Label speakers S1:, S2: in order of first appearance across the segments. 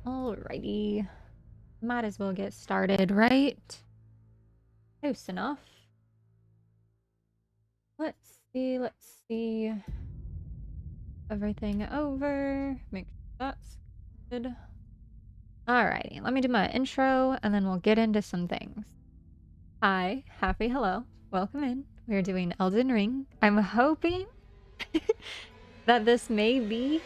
S1: Alrighty. Might as well get started, right? Close enough. Let's see. Everything over. Make sure that's good. Alrighty, let me do my intro and then we'll get into some things. Hi, happy hello. Welcome in. We're doing Elden Ring. I'm hoping that this may be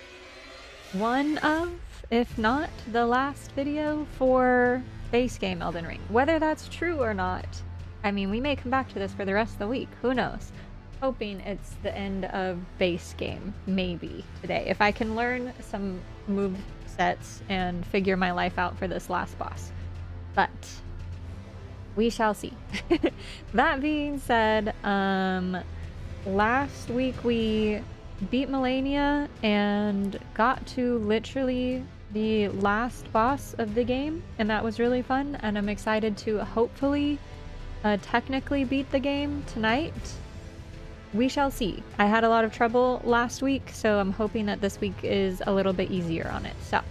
S1: one of, if not the last video for base game Elden Ring. Whether that's true or not, I mean, we may come back to this for the rest of the week. Who knows? Hoping it's the end of base game, maybe today. If I can learn some move sets and figure my life out for this last boss. But we shall see. That being said, last week we beat Melania and got to literally the last boss of the game, and that was really fun, and I'm excited to hopefully technically beat the game tonight. We shall see. I had a lot of trouble last week, so I'm hoping that this week is a little bit easier on it. So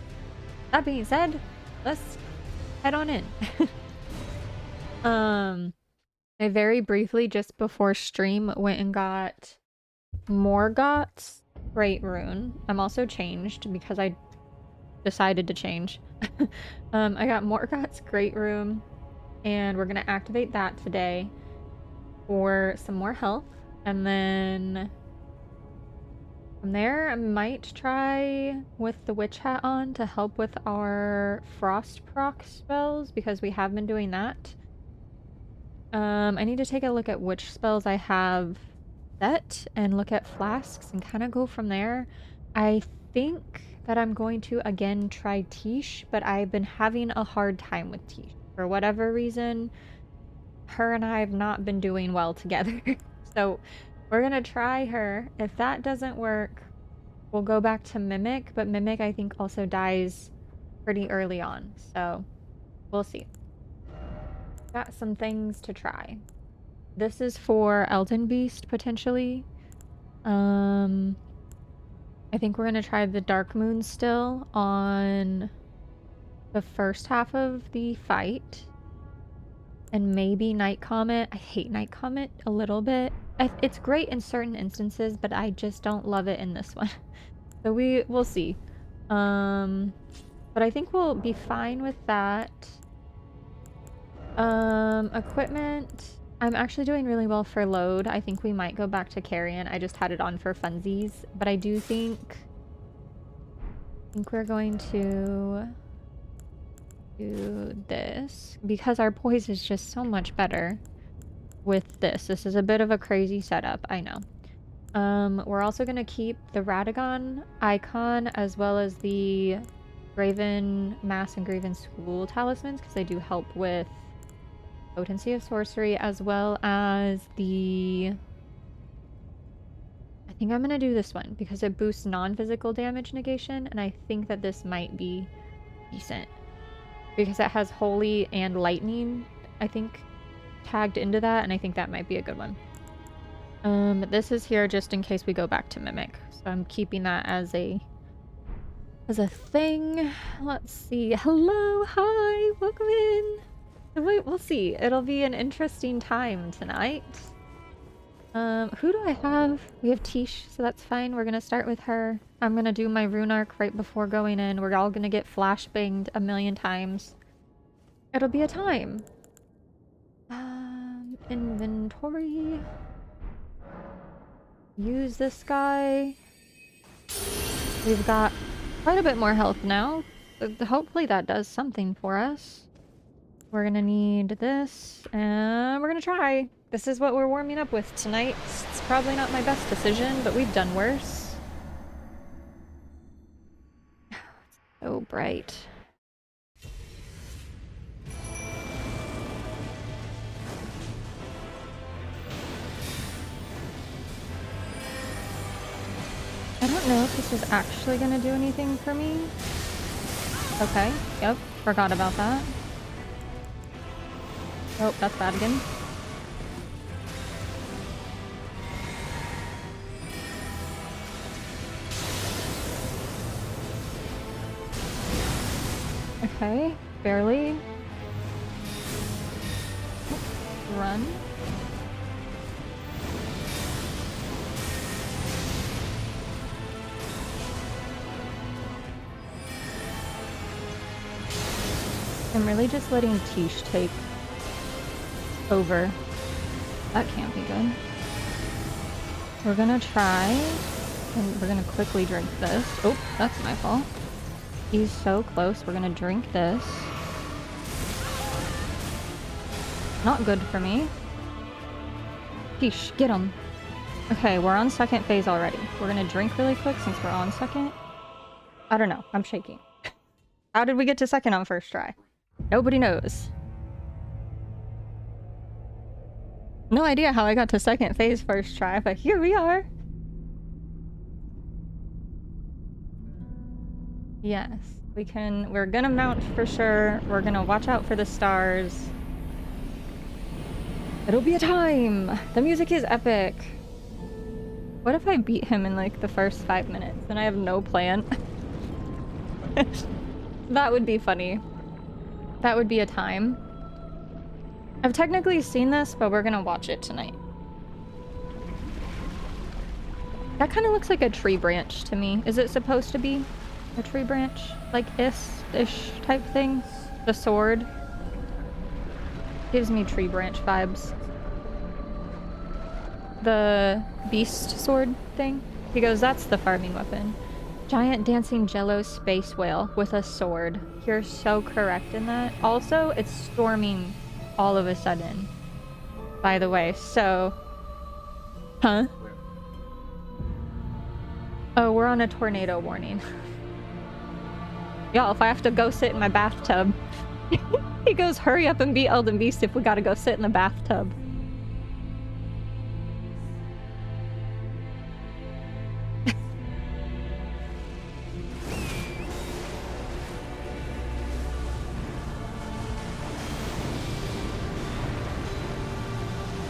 S1: that being said, let's head on in. I very briefly just before stream went and got Morgott's Great Rune. I'm also changed because I decided to change. I got Morgott's Great Rune, and we're gonna activate that today for some more health. And then from there, I might try with the Witch Hat on to help with our Frost proc spells because we have been doing that. I need to take a look at which spells I have set and look at flasks and kind of go from there. I think that I'm going to again try Tish, but I've been having a hard time with Tish. For whatever reason, her and I have not been doing well together. So we're gonna try her. If that doesn't work, we'll go back to Mimic, but Mimic I think also dies pretty early on. So we'll see. Got some things to try. This is for Elden Beast, potentially. I think we're gonna try the Dark Moon still on the first half of the fight. And maybe Night Comet. I hate Night Comet a little bit. It's great in certain instances, but I just don't love it in this one. So we'll see. But I think we'll be fine with that. Equipment. I'm actually doing really well for load. I think we might go back to Carrion. I just had it on for funsies. But I do think we're going to do this because our poise is just so much better with this. This is a bit of a crazy setup, I know. We're also going to keep the Radagon icon as well as the Graven Mass and Graven School talismans because they do help with potency of sorcery, as well as the... I think I'm going to do this one because it boosts non-physical damage negation, and I think that this might be decent because it has Holy and Lightning, I think, tagged into that, and I think that might be a good one. This is here just in case we go back to Mimic, so I'm keeping that as a thing. Let's see. Hello, hi, welcome in. We'll see. It'll be an interesting time tonight. Who do I have? We have Tish, so that's fine. We're gonna start with her. I'm gonna do my rune arc right before going in. We're all gonna get flashbanged a million times. It'll be a time. Inventory. Use this guy. We've got quite a bit more health now. Hopefully that does something for us. We're gonna need this, and we're gonna try. This is what we're warming up with tonight. It's probably not my best decision, but we've done worse. It's so bright. I don't know if this is actually gonna do anything for me. Okay, yep, forgot about that. Oh, that's bad again. Okay, barely. Run. I'm really just letting Tish take over. That can't be good. We're gonna try, and we're gonna quickly drink this. Oh, that's my fault. He's so close. We're gonna drink this. Not good for me. Tish, get him. Okay, we're on second phase already. We're gonna drink really quick since we're on second. I don't know. I'm shaking. How did we get to second on first try? Nobody knows. No idea how I got to second phase first try, but here we are. Yes, we can. We're gonna mount for sure. We're gonna watch out for the stars. It'll be a time. The music is epic. What if I beat him in like the first 5 minutes and I have no plan? That would be funny. That would be a time. I've technically seen this, but we're gonna watch it tonight. That kind of looks like a tree branch to me. Is it supposed to be a tree branch? Like ish type thing? The sword? Gives me tree branch vibes. The beast sword thing? He goes, that's the farming weapon. Giant dancing jello space whale with a sword. You're so correct in that. Also, it's storming all of a sudden. By the way, so... Huh? Oh, we're on a tornado warning. Y'all, if I have to go sit in my bathtub... He goes, hurry up and beat Elden Beast if we gotta go sit in the bathtub.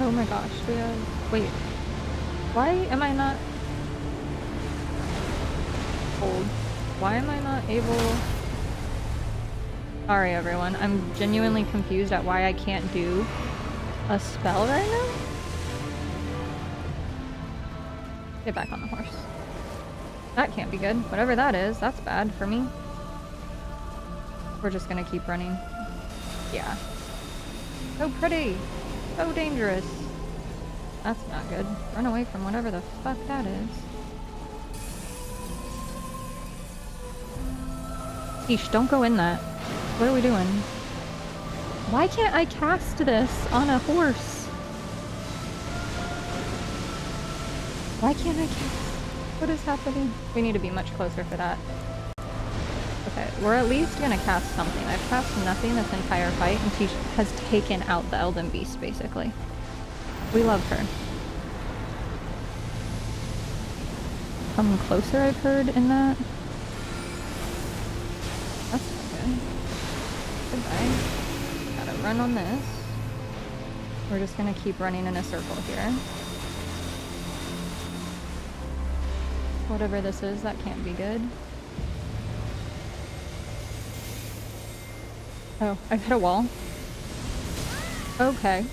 S1: Oh my gosh, we have... Wait. Why am I not... Hold. Why am I not able... Sorry everyone, I'm genuinely confused at why I can't do a spell right now? Get back on the horse. That can't be good. Whatever that is, that's bad for me. We're just gonna keep running. Yeah. So pretty! So dangerous. That's not good. Run away from whatever the fuck that is. Yeesh, don't go in that. What are we doing? Why can't I cast this on a horse? Why can't I cast? What is happening? We need to be much closer for that. Okay, we're at least gonna cast something. I've cast nothing this entire fight, and she has taken out the Elden Beast, basically. We love her. Come closer, I've heard, in that. That's not good. Goodbye. Gotta run on this. We're just gonna keep running in a circle here. Whatever this is, that can't be good. Oh, I've hit a wall. Okay.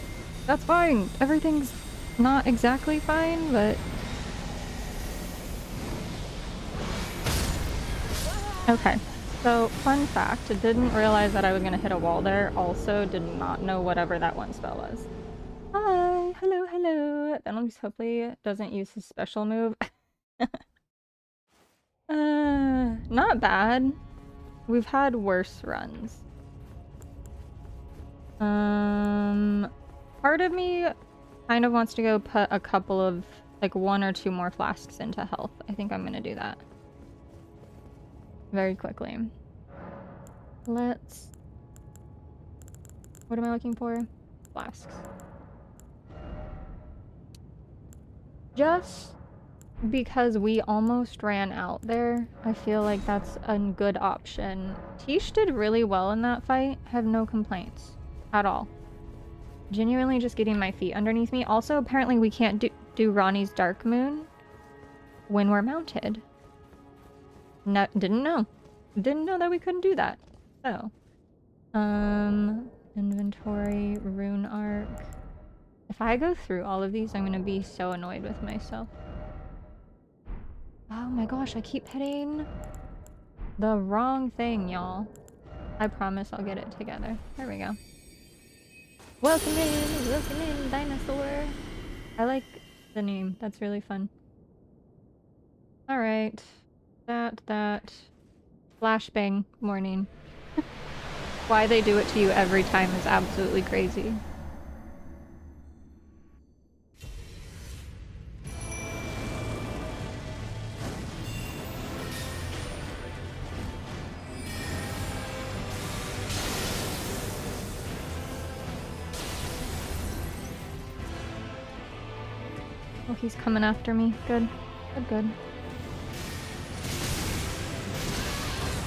S1: That's fine. Everything's not exactly fine, but... Okay. So, fun fact, I didn't realize that I was gonna hit a wall there. Also, did not know whatever that one spell was. Hi! Hello, hello! Venom's hopefully doesn't use his special move. Not bad. We've had worse runs. Part of me kind of wants to go put a couple of, like, 1 or 2 more flasks into health. I think I'm gonna do that. Very quickly. Let's... What am I looking for? Flasks. Just because we almost ran out there, I feel like that's a good option. Tish did really well in that fight. I have no complaints. At all. Genuinely just getting my feet underneath me. Also, apparently we can't do Ronnie's Dark Moon when we're mounted. No, didn't know. Didn't know that we couldn't do that. So, inventory, rune arc. If I go through all of these, I'm gonna be so annoyed with myself. Oh my gosh, I keep hitting the wrong thing, y'all. I promise I'll get it together. There we go. Welcome in, dinosaur. I like the name. That's really fun. Alright. That. Flashbang morning. Why they do it to you every time is absolutely crazy. Oh, he's coming after me. Good. Good.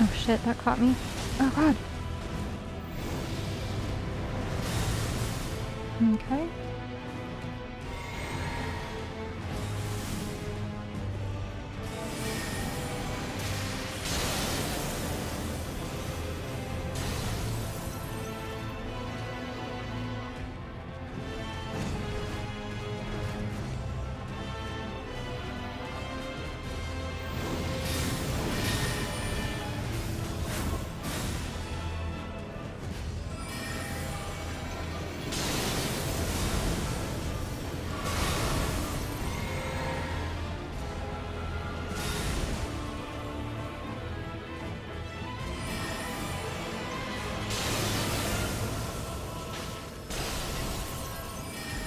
S1: Oh shit, that caught me. Oh god. Okay.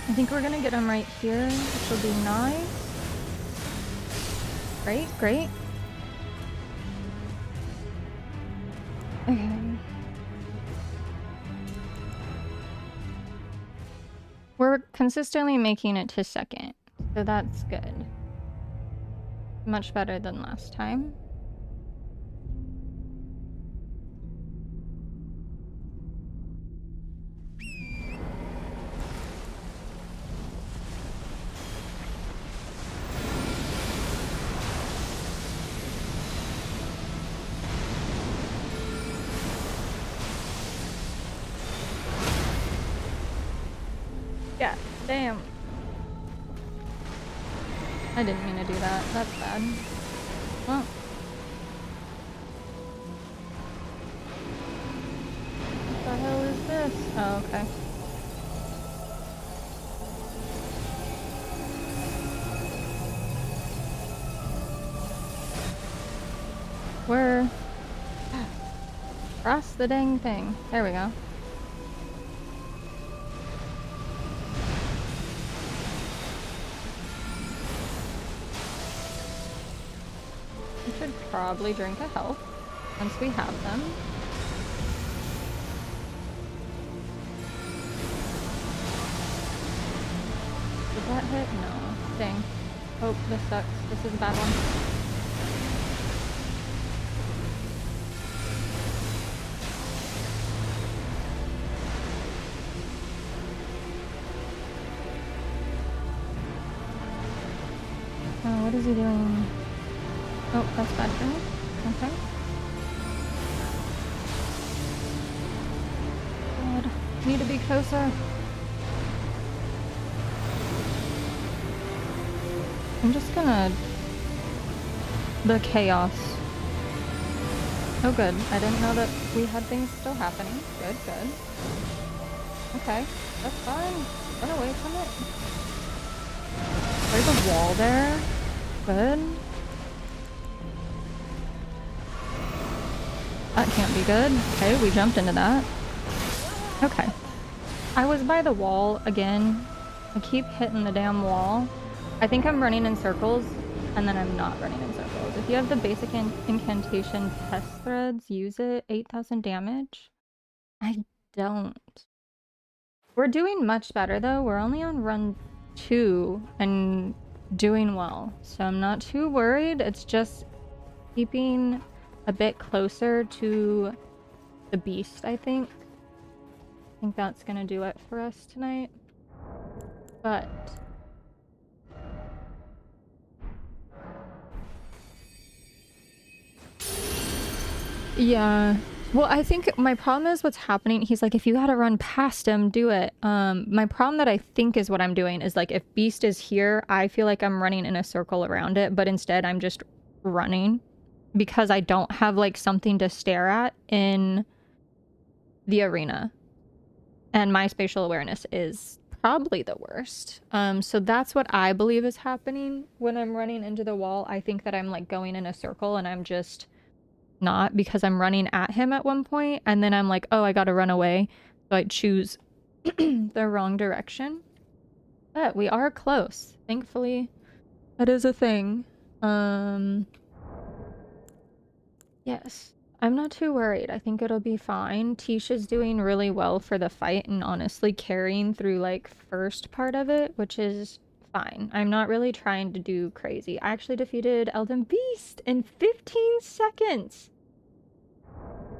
S1: I think we're gonna get him right here, which will be nice. Great. Okay. We're consistently making it to second, so that's good. Much better than last time. Yeah, damn. I didn't mean to do that. That's bad. Well. What the hell is this? Oh, okay. We're... Cross the dang thing. There we go. We should probably drink a health once we have them. Did that hit? No. Dang. Oh, this sucks. This is a bad one. Oh, what is he doing? Oh, that's bad for me. Okay. God, need to be closer. I'm just gonna... The chaos. Oh good, I didn't know that we had things still happening. Good. Okay, that's fine. Run away from it. There's a wall there. Good. That can't be good. Okay, we jumped into that. Okay. I was by the wall again. I keep hitting the damn wall. I think I'm running in circles, and then I'm not running in circles. If you have the basic incantation test threads, use it. 8,000 damage. I don't. We're doing much better, though. We're only on run 2 and doing well. So I'm not too worried. It's just keeping a bit closer to the beast, I think. I think that's gonna do it for us tonight. But... yeah, Well, I think my problem is what's happening. He's like, if you gotta run past him, do it. My problem that I think is what I'm doing is like, if Beast is here, I feel like I'm running in a circle around it, but instead I'm just running because I don't have like something to stare at in the arena. And my spatial awareness is probably the worst. So that's what I believe is happening when I'm running into the wall. I think that I'm like going in a circle and I'm just not, because I'm running at him at one point and then I'm like, oh, I gotta run away. So I choose the wrong direction. But we are close. Thankfully, that is a thing. Yes. I'm not too worried. I think it'll be fine. Tisha's doing really well for the fight and honestly carrying through like first part of it, which is fine. I'm not really trying to do crazy. I actually defeated Elden Beast in 15 seconds.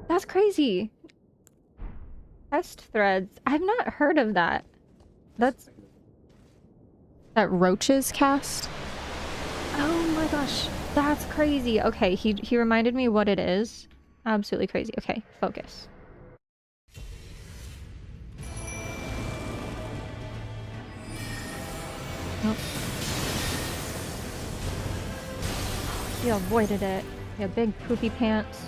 S1: That's crazy. Test threads. I've not heard of that. That's... That Roaches cast? Oh my gosh. That's crazy. Okay, he reminded me what it is. Absolutely crazy. Okay, focus. Nope. He avoided it. Yeah, big poopy pants.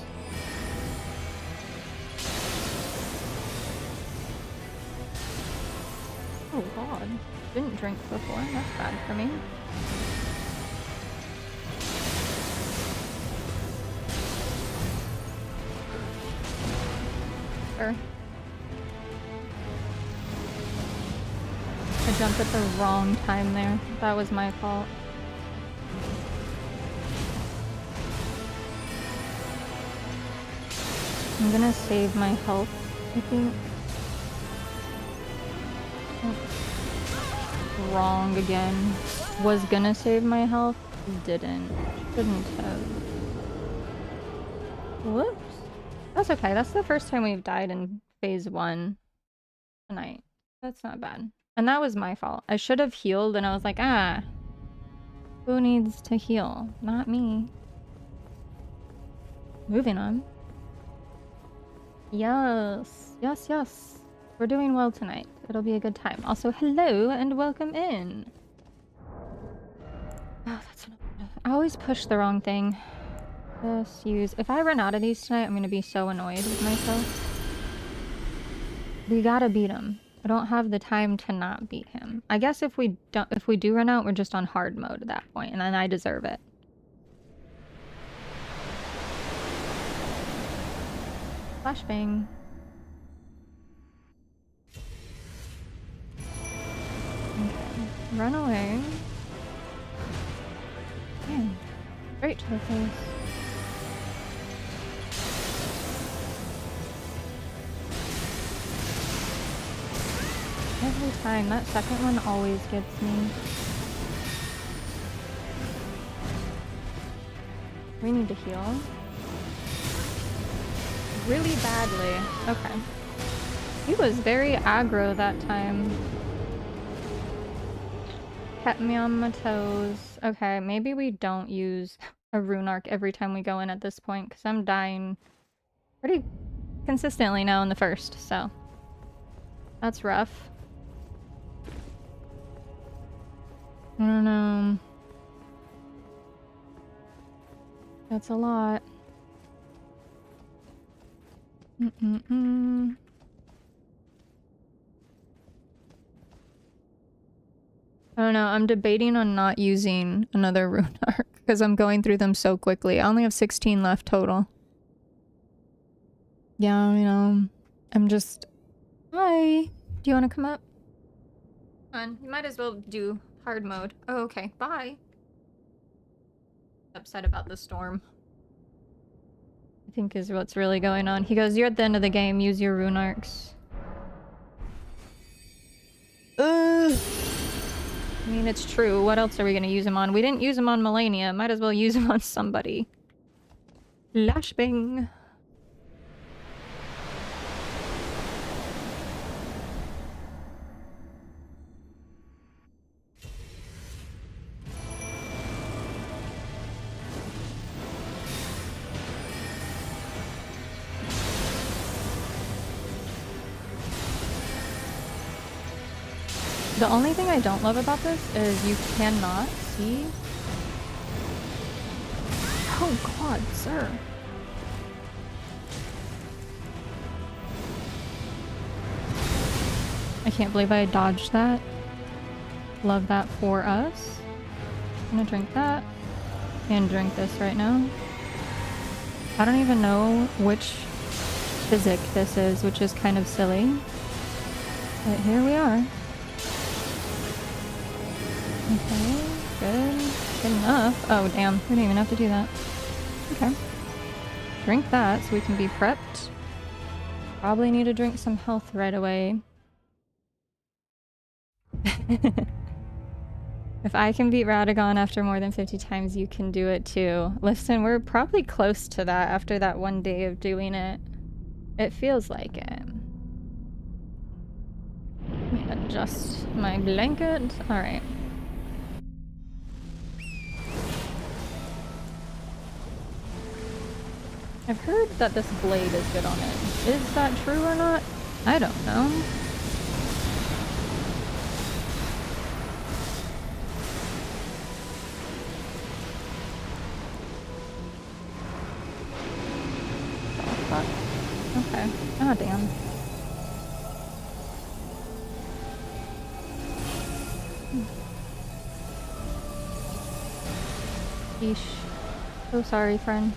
S1: Oh god. Didn't drink before. That's bad for me. Sure. I jumped at the wrong time there. That was my fault. I'm gonna save my health, I think. Oh. Wrong again. Was gonna save my health, didn't. Shouldn't have. Whoops. That's okay. That's the first time we've died in phase 1 tonight. That's not bad. And that was my fault. I should have healed and I was like, ah. Who needs to heal? Not me. Moving on. Yes. Yes, yes. We're doing well tonight. It'll be a good time. Also, hello and welcome in. Oh, that's enough. I always push the wrong thing. Just use... If I run out of these tonight, I'm gonna be so annoyed with myself. We gotta beat him. I don't have the time to not beat him. I guess if we do run out, we're just on hard mode at that point, and then I deserve it. Flashbang. Okay. Run away. Damn. Straight to the face. Every time. That second one always gets me. We need to heal. Really badly. Okay. He was very aggro that time. Kept me on my toes. Okay, maybe we don't use a rune arc every time we go in at this point, because I'm dying pretty consistently now in the first, so that's rough. I don't know. That's a lot. I don't know. I'm debating on not using another rune arc because I'm going through them so quickly. I only have 16 left total. Yeah, you know, I'm just... Hi. Do you want to come up? Come on. You might as well do hard mode. Oh, okay. Bye. Upset about the storm, I think, is what's really going on. He goes, you're at the end of the game. Use your rune arcs. I mean, it's true. What else are we gonna use him on? We didn't use him on Melania. Might as well use him on somebody. Flashbang. The only thing I don't love about this is you cannot see. Oh god, sir. I can't believe I dodged that. Love that for us. I'm gonna drink that. And drink this right now. I don't even know which physic this is, which is kind of silly. But here we are. Okay, good. Good enough. Oh, damn. We didn't even have to do that. Okay. Drink that so we can be prepped. Probably need to drink some health right away. If I can beat Radagon after more than 50 times, you can do it too. Listen, we're probably close to that after that one day of doing it. It feels like it. Let me adjust my blanket. Alright. I've heard that this blade is good on it. Is that true or not? I don't know. Okay. Ah, damn. Yeesh. So sorry, friend.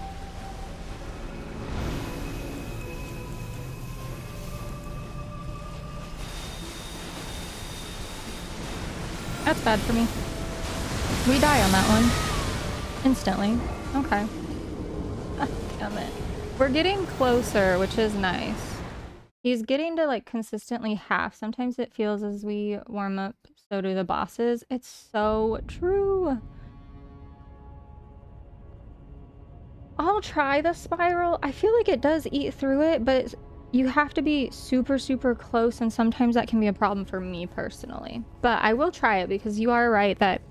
S1: That's bad for me. We die on that one. Instantly. Okay. Damn it. We're getting closer, which is nice. He's getting to like consistently half. Sometimes it feels as we warm up, so do the bosses. It's so true. I'll try the spiral. I feel like it does eat through it, but you have to be super, super close, and sometimes that can be a problem for me personally. But I will try it because you are right that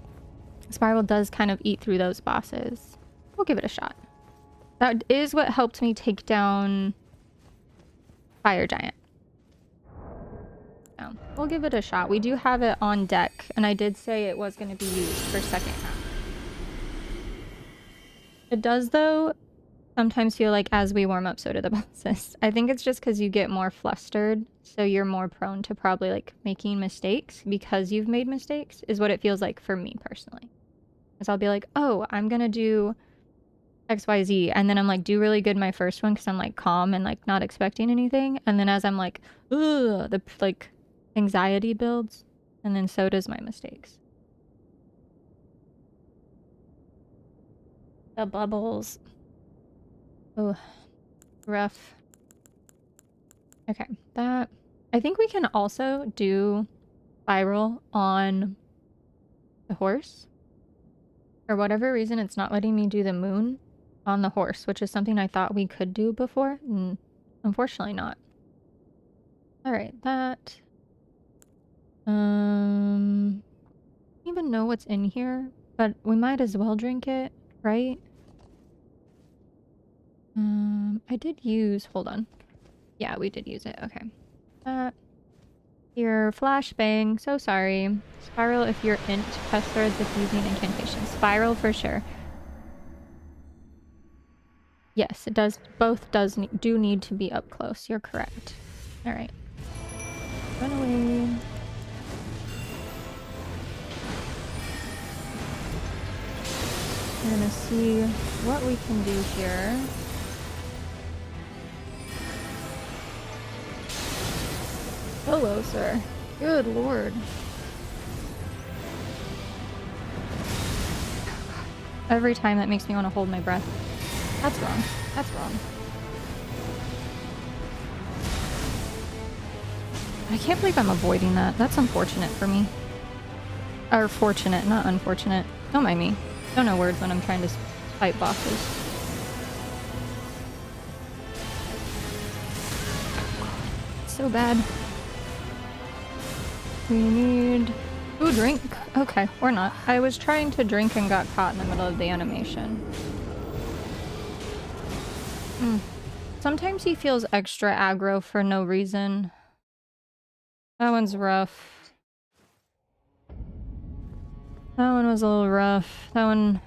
S1: spiral does kind of eat through those bosses. We'll give it a shot. That is what helped me take down Fire Giant. So, we'll give it a shot. We do have it on deck, and I did say it was going to be used for second half. It does, though, sometimes feel like as we warm up, so do the bosses. I think it's just because you get more flustered, so you're more prone to probably, like, making mistakes because you've made mistakes, is what it feels like for me, personally. Because I'll be like, oh, I'm going to do XYZ, and then I'm like, do really good my first one because I'm like calm and like not expecting anything, and then as I'm like, ugh, the like anxiety builds, and then so does my mistakes. The bubbles. Oh, rough. Okay, that. I think we can also do spiral on the horse. For whatever reason, it's not letting me do the moon on the horse, which is something I thought we could do before. Unfortunately not. Alright, that. I don't even know what's in here, but we might as well drink it, right? I did use, hold on. Yeah, we did use it, okay. Here, flashbang, so sorry. Spiral if you're int, Pester, diffusing incantation. Spiral for sure. Yes, it does. Both do need to be up close. You're correct. All right. Run away. We're gonna see what we can do here. Hello, sir. Good lord. Every time that makes me want to hold my breath. That's wrong. That's wrong. I can't believe I'm avoiding that. That's unfortunate for me. Or fortunate, not unfortunate. Don't mind me. Don't know words when I'm trying to fight bosses. So bad. We need... Ooh, drink. Okay, or not. I was trying to drink and got caught in the middle of the animation. Sometimes he feels extra aggro for no reason. That one's rough. That one was a little rough. That one...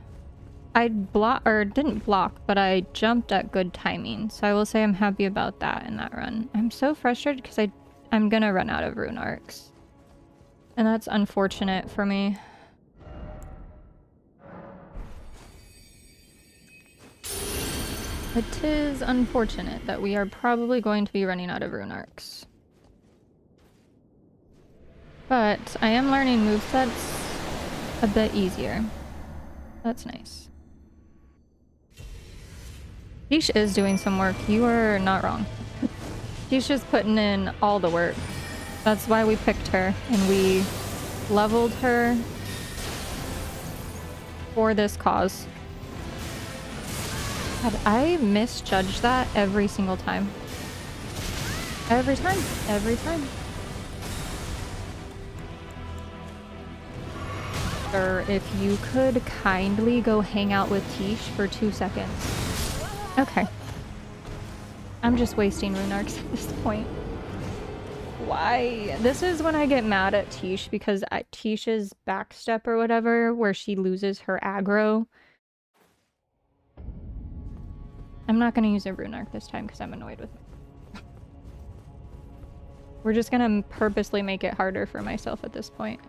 S1: I didn't block, but I jumped at good timing. So I will say I'm happy about that in that run. I'm so frustrated because I'm gonna run out of rune arcs. And that's unfortunate for me. It is unfortunate that we are probably going to be running out of rune arcs. But I am learning movesets a bit easier. That's nice. Tish is doing some work. You are not wrong. She's just putting in all the work. That's why we picked her, and we leveled her for this cause. God, I misjudge that every single time. Every time. Every time. Sir, if you could kindly go hang out with Tish for 2 seconds. Okay. I'm just wasting rune arcs at this point. Why? This is when I get mad at Tish, because at Tish's backstep or whatever, where she loses her aggro. I'm not going to use a rune arc this time because I'm annoyed with me. We're just going to purposely make it harder for myself at this point.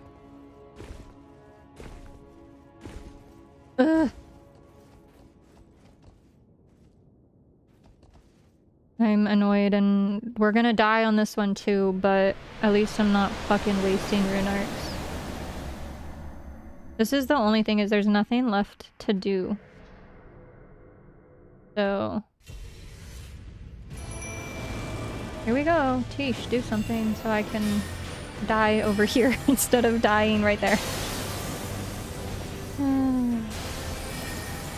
S1: Ugh. I'm annoyed, and we're gonna die on this one too, but at least I'm not fucking wasting rune arcs. This is the only thing, is there's nothing left to do. So... here we go. Tish, do something so I can die over here instead of dying right there.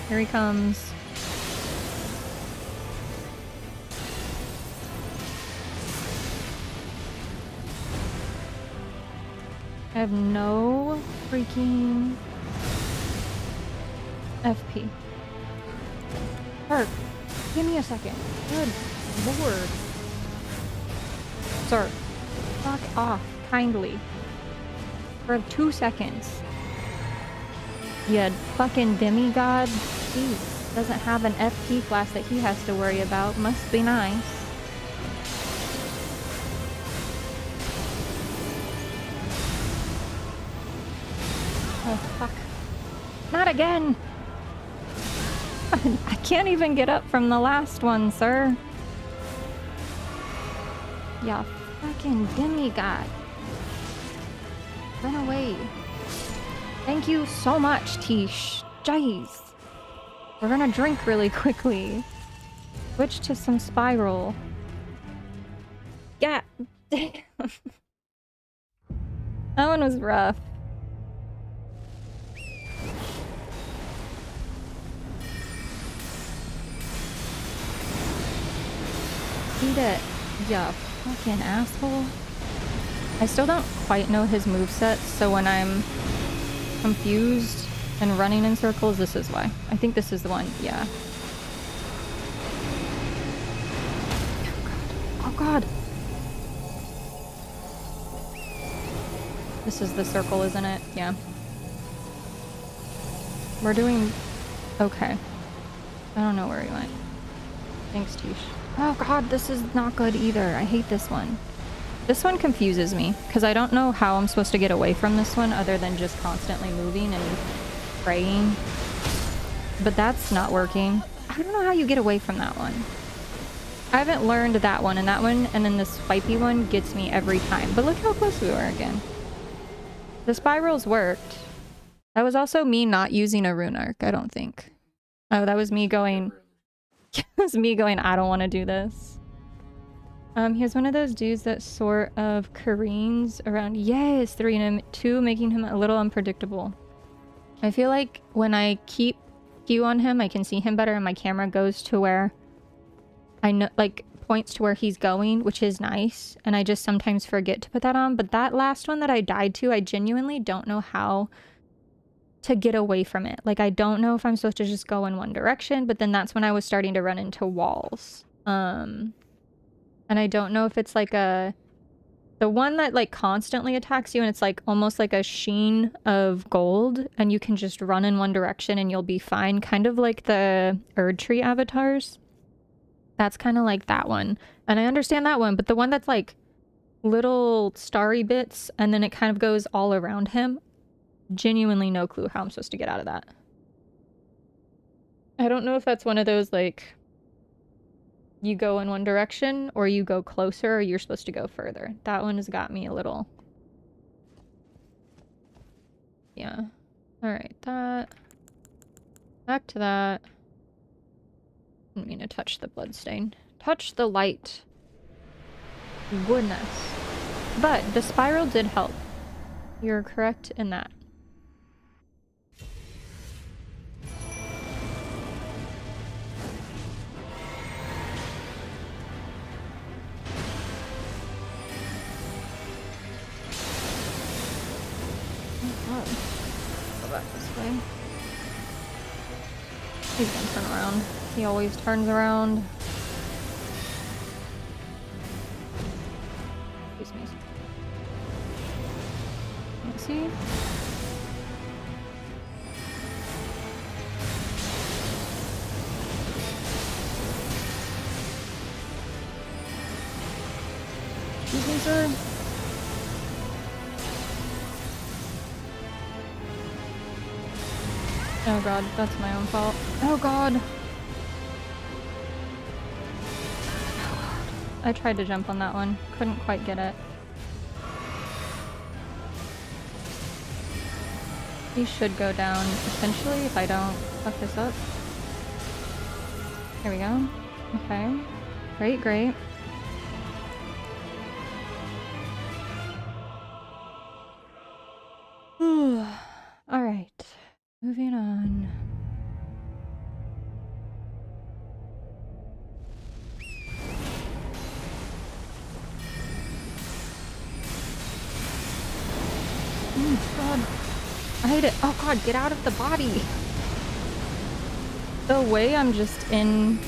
S1: Here he comes. I have no freaking FP. Sir, give me a second. Good lord. Sir, fuck off, kindly. For 2 seconds. You fucking demigod. Jeez, doesn't have an FP class that he has to worry about. Must be nice. Oh, fuck. Not again! I can't even get up from the last one, sir. Ya fucking demigod. Run away. Thank you so much, Tish. Jeez. We're gonna drink really quickly. Switch to some spiral. Yeah. Damn. That one was rough. Eat it, ya fucking asshole. I still don't quite know his moveset, so when I'm confused and running in circles, this is why. I think this is the one, yeah. Oh god. This is the circle, isn't it? Yeah. We're doing... okay. I don't know where he went. Thanks, Tish. Oh god, this is not good either. I hate this one. This one confuses me, because I don't know how I'm supposed to get away from this one other than just constantly moving and praying. But that's not working. I don't know how you get away from that one. I haven't learned that one, and then the swipey one gets me every time. But look how close we were again. The spirals worked. That was also me not using a rune arc, I don't think. Oh, that was me going... it was me going, I don't want to do this. He's one of those dudes that sort of careens around. Yes, 3 and 2, making him a little unpredictable. I feel like when I keep Q on him, I can see him better, and my camera goes to where I know, like, points to where he's going, which is nice. And I just sometimes forget to put that on. But that last one that I died to, I genuinely don't know how to get away from it. Like, I don't know if I'm supposed to just go in one direction, but then that's when I was starting to run into walls. And I don't know if it's like a The one that like constantly attacks you and it's like almost like a sheen of gold and you can just run in one direction and you'll be fine. Kind of like the Erd Tree avatars. That's kind of like that one. And I understand that one, but the one that's like little starry bits and then it kind of goes all around him. Genuinely no clue how I'm supposed to get out of that. I don't know if that's one of those like you go in one direction or you go closer or you're supposed to go further. That one has got me a little... Yeah. Alright, that... Back to that. Didn't mean to touch the bloodstain. Touch the light. Goodness. But the spiral did help. You're correct in that. Go back this way. He's gonna turn around. He always turns around. Excuse me. Can't see. Excuse me, sir. Oh god, that's my own fault. Oh god! I tried to jump on that one. Couldn't quite get it. He should go down essentially if I don't fuck this up. Here we go. Okay. Great, great. Alright. Moving on. God. I hate it. Oh god, get out of the body. The way I'm just in...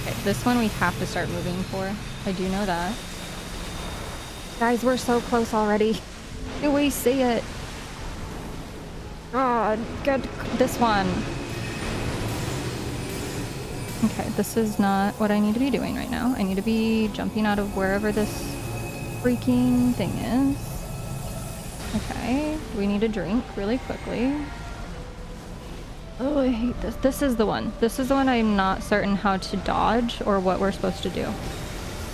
S1: Okay, this one we have to start moving for. I do know that. Guys, we're so close already. Do we see it? God, get this one. Okay, this is not what I need to be doing right now. I need to be jumping out of wherever this freaking thing is. Okay, we need a drink really quickly. Oh, I hate this. This is the one. This is the one I'm not certain how to dodge or what we're supposed to do.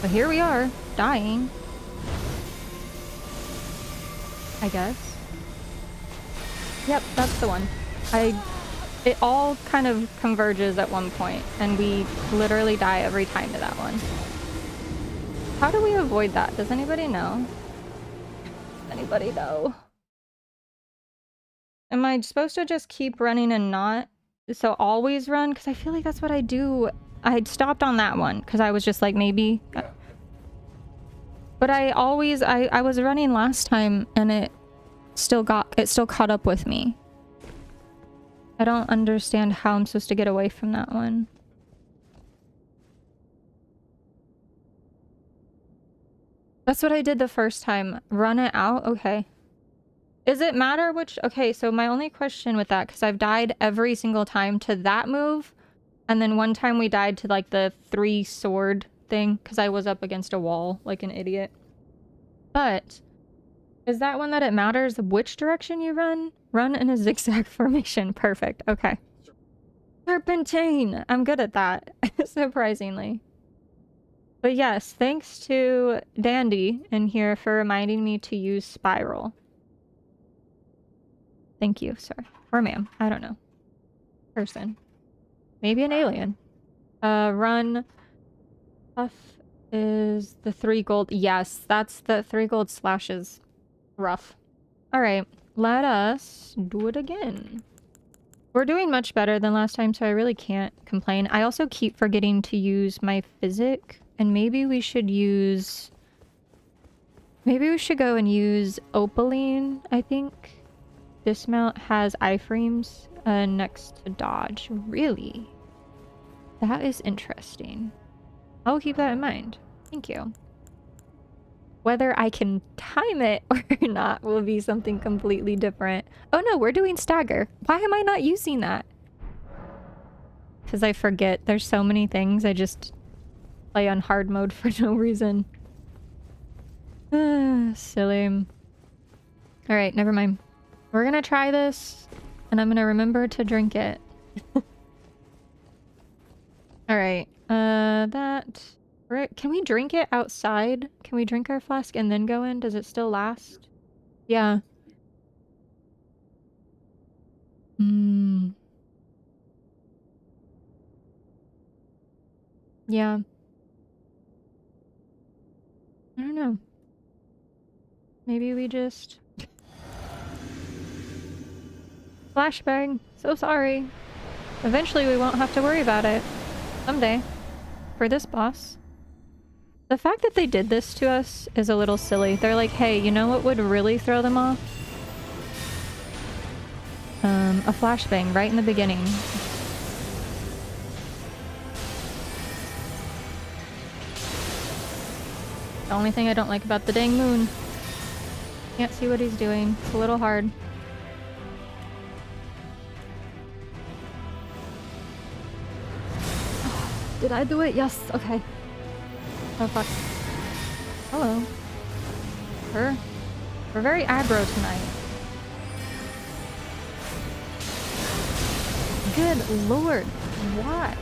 S1: But here we are, dying. I guess. Yep, that's the one. It all kind of converges at one point, and we literally die every time to that one. How do we avoid that? Does anybody know? Anybody know? Am I supposed to just keep running and not? So always run? Because I feel like that's what I do. I stopped on that one because I was just like, maybe. But I was running last time and it still caught up with me. I don't understand how I'm supposed to get away from that one. That's what I did the first time. Run it out? Okay. Does it matter which... Okay, so my only question with that, because I've died every single time to that move, and then one time we died to, like, the 3 sword thing, because I was up against a wall, like an idiot. But, is that one that it matters which direction you run? Run in a zigzag formation. Perfect. Okay. Serpentine! I'm good at that, surprisingly. But yes, thanks to Dandy in here for reminding me to use Spiral. Thank you, sir. Or ma'am. I don't know. Person. Maybe an alien. Run. Puff is the 3 gold. Yes, that's the 3 gold slashes. Rough. Alright, let us do it again. We're doing much better than last time, so I really can't complain. I also keep forgetting to use my physic, and maybe we should use... Maybe we should go and use Opaline, I think. Dismount has iframes next to dodge. Really? That is interesting. I'll keep that in mind. Thank you. Whether I can time it or not will be something completely different. Oh no, we're doing stagger. Why am I not using that? Because I forget. There's so many things. I just play on hard mode for no reason. Silly. Alright, never mind. We're gonna try this, and I'm gonna remember to drink it. Alright, that... Can we drink it outside? Can we drink our flask and then go in? Does it still last? Yeah. Yeah. I don't know. Maybe we just... Flashbang. So sorry. Eventually we won't have to worry about it. Someday. For this boss. The fact that they did this to us is a little silly. They're like, hey, you know what would really throw them off? A flashbang right in the beginning. The only thing I don't like about the dang moon. Can't see what he's doing. It's a little hard. Did I do it? Yes. Okay. Oh, fuck. Hello. We're very aggro tonight. Good lord. Why?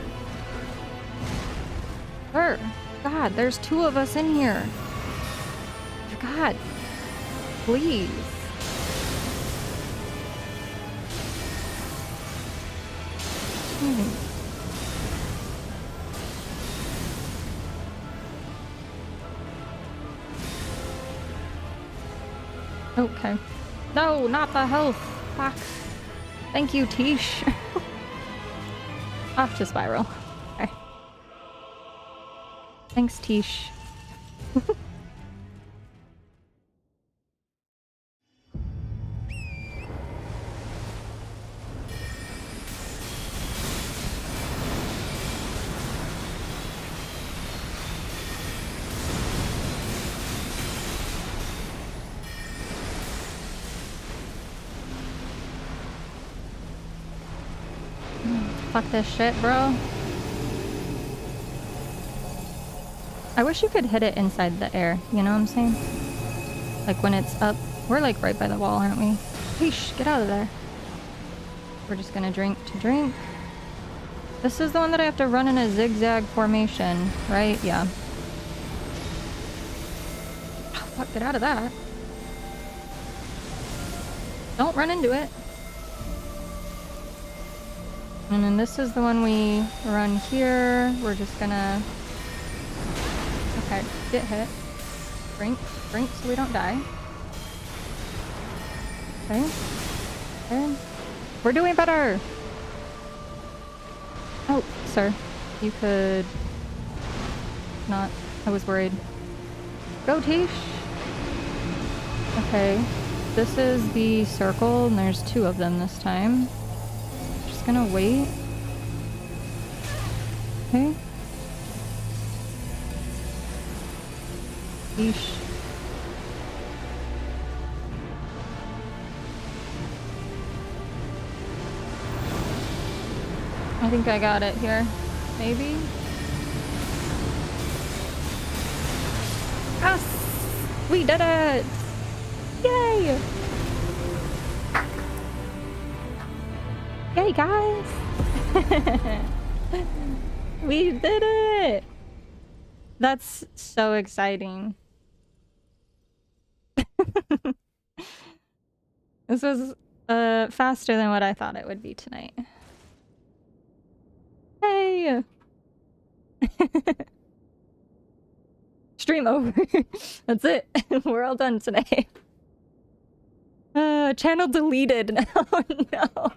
S1: God, there's two of us in here. God. Please. Okay. No, not the health. Fuck. Thank you, Tish. Off to Spiral. Okay. Thanks, Tish. Fuck this shit, bro. I wish you could hit it inside the air, you know what I'm saying? Like when it's up. We're like right by the wall, aren't we? Yeesh, get out of there. We're just gonna drink to drink. This is the one that I have to run in a zigzag formation, right? Yeah. Oh, fuck, get out of that. Don't run into it. And then this is the one we run here. We're just gonna... Okay, get hit. Drink so we don't die. Okay. Okay. We're doing better! Oh, sir. You could... not. I was worried. Go, Tish! Okay. This is the circle, and there's two of them this time. Just gonna wait. Okay. Yeesh. I think I got it here. Maybe? Yes! We did it! Yay! Yay, guys! We did it! That's so exciting. This was faster than what I thought it would be tonight. Hey! Stream over. That's it. We're all done today. Channel deleted. Oh no.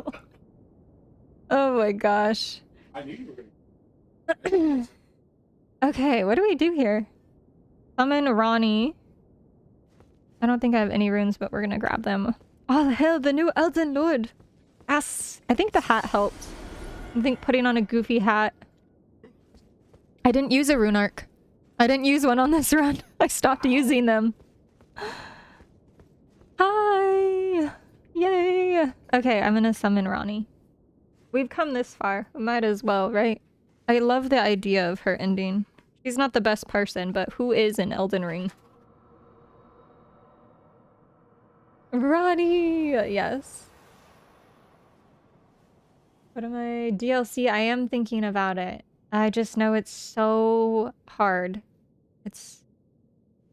S1: Oh my gosh.
S2: I knew you were gonna...
S1: Okay, what do we do here? Summon Ronnie. I don't think I have any runes, but we're gonna grab them. Oh hell, the new Elden Lord. Yes. I think the hat helped. I think putting on a goofy hat. I didn't use a rune arc. I didn't use one on this run. I stopped using them. Hi! Yay! Okay, I'm gonna summon Ronnie. We've come this far. We might as well, right? I love the idea of her ending. She's not the best person, but who is in Elden Ring? Ronnie! Yes. What am I? DLC? I am thinking about it. I just know it's so hard.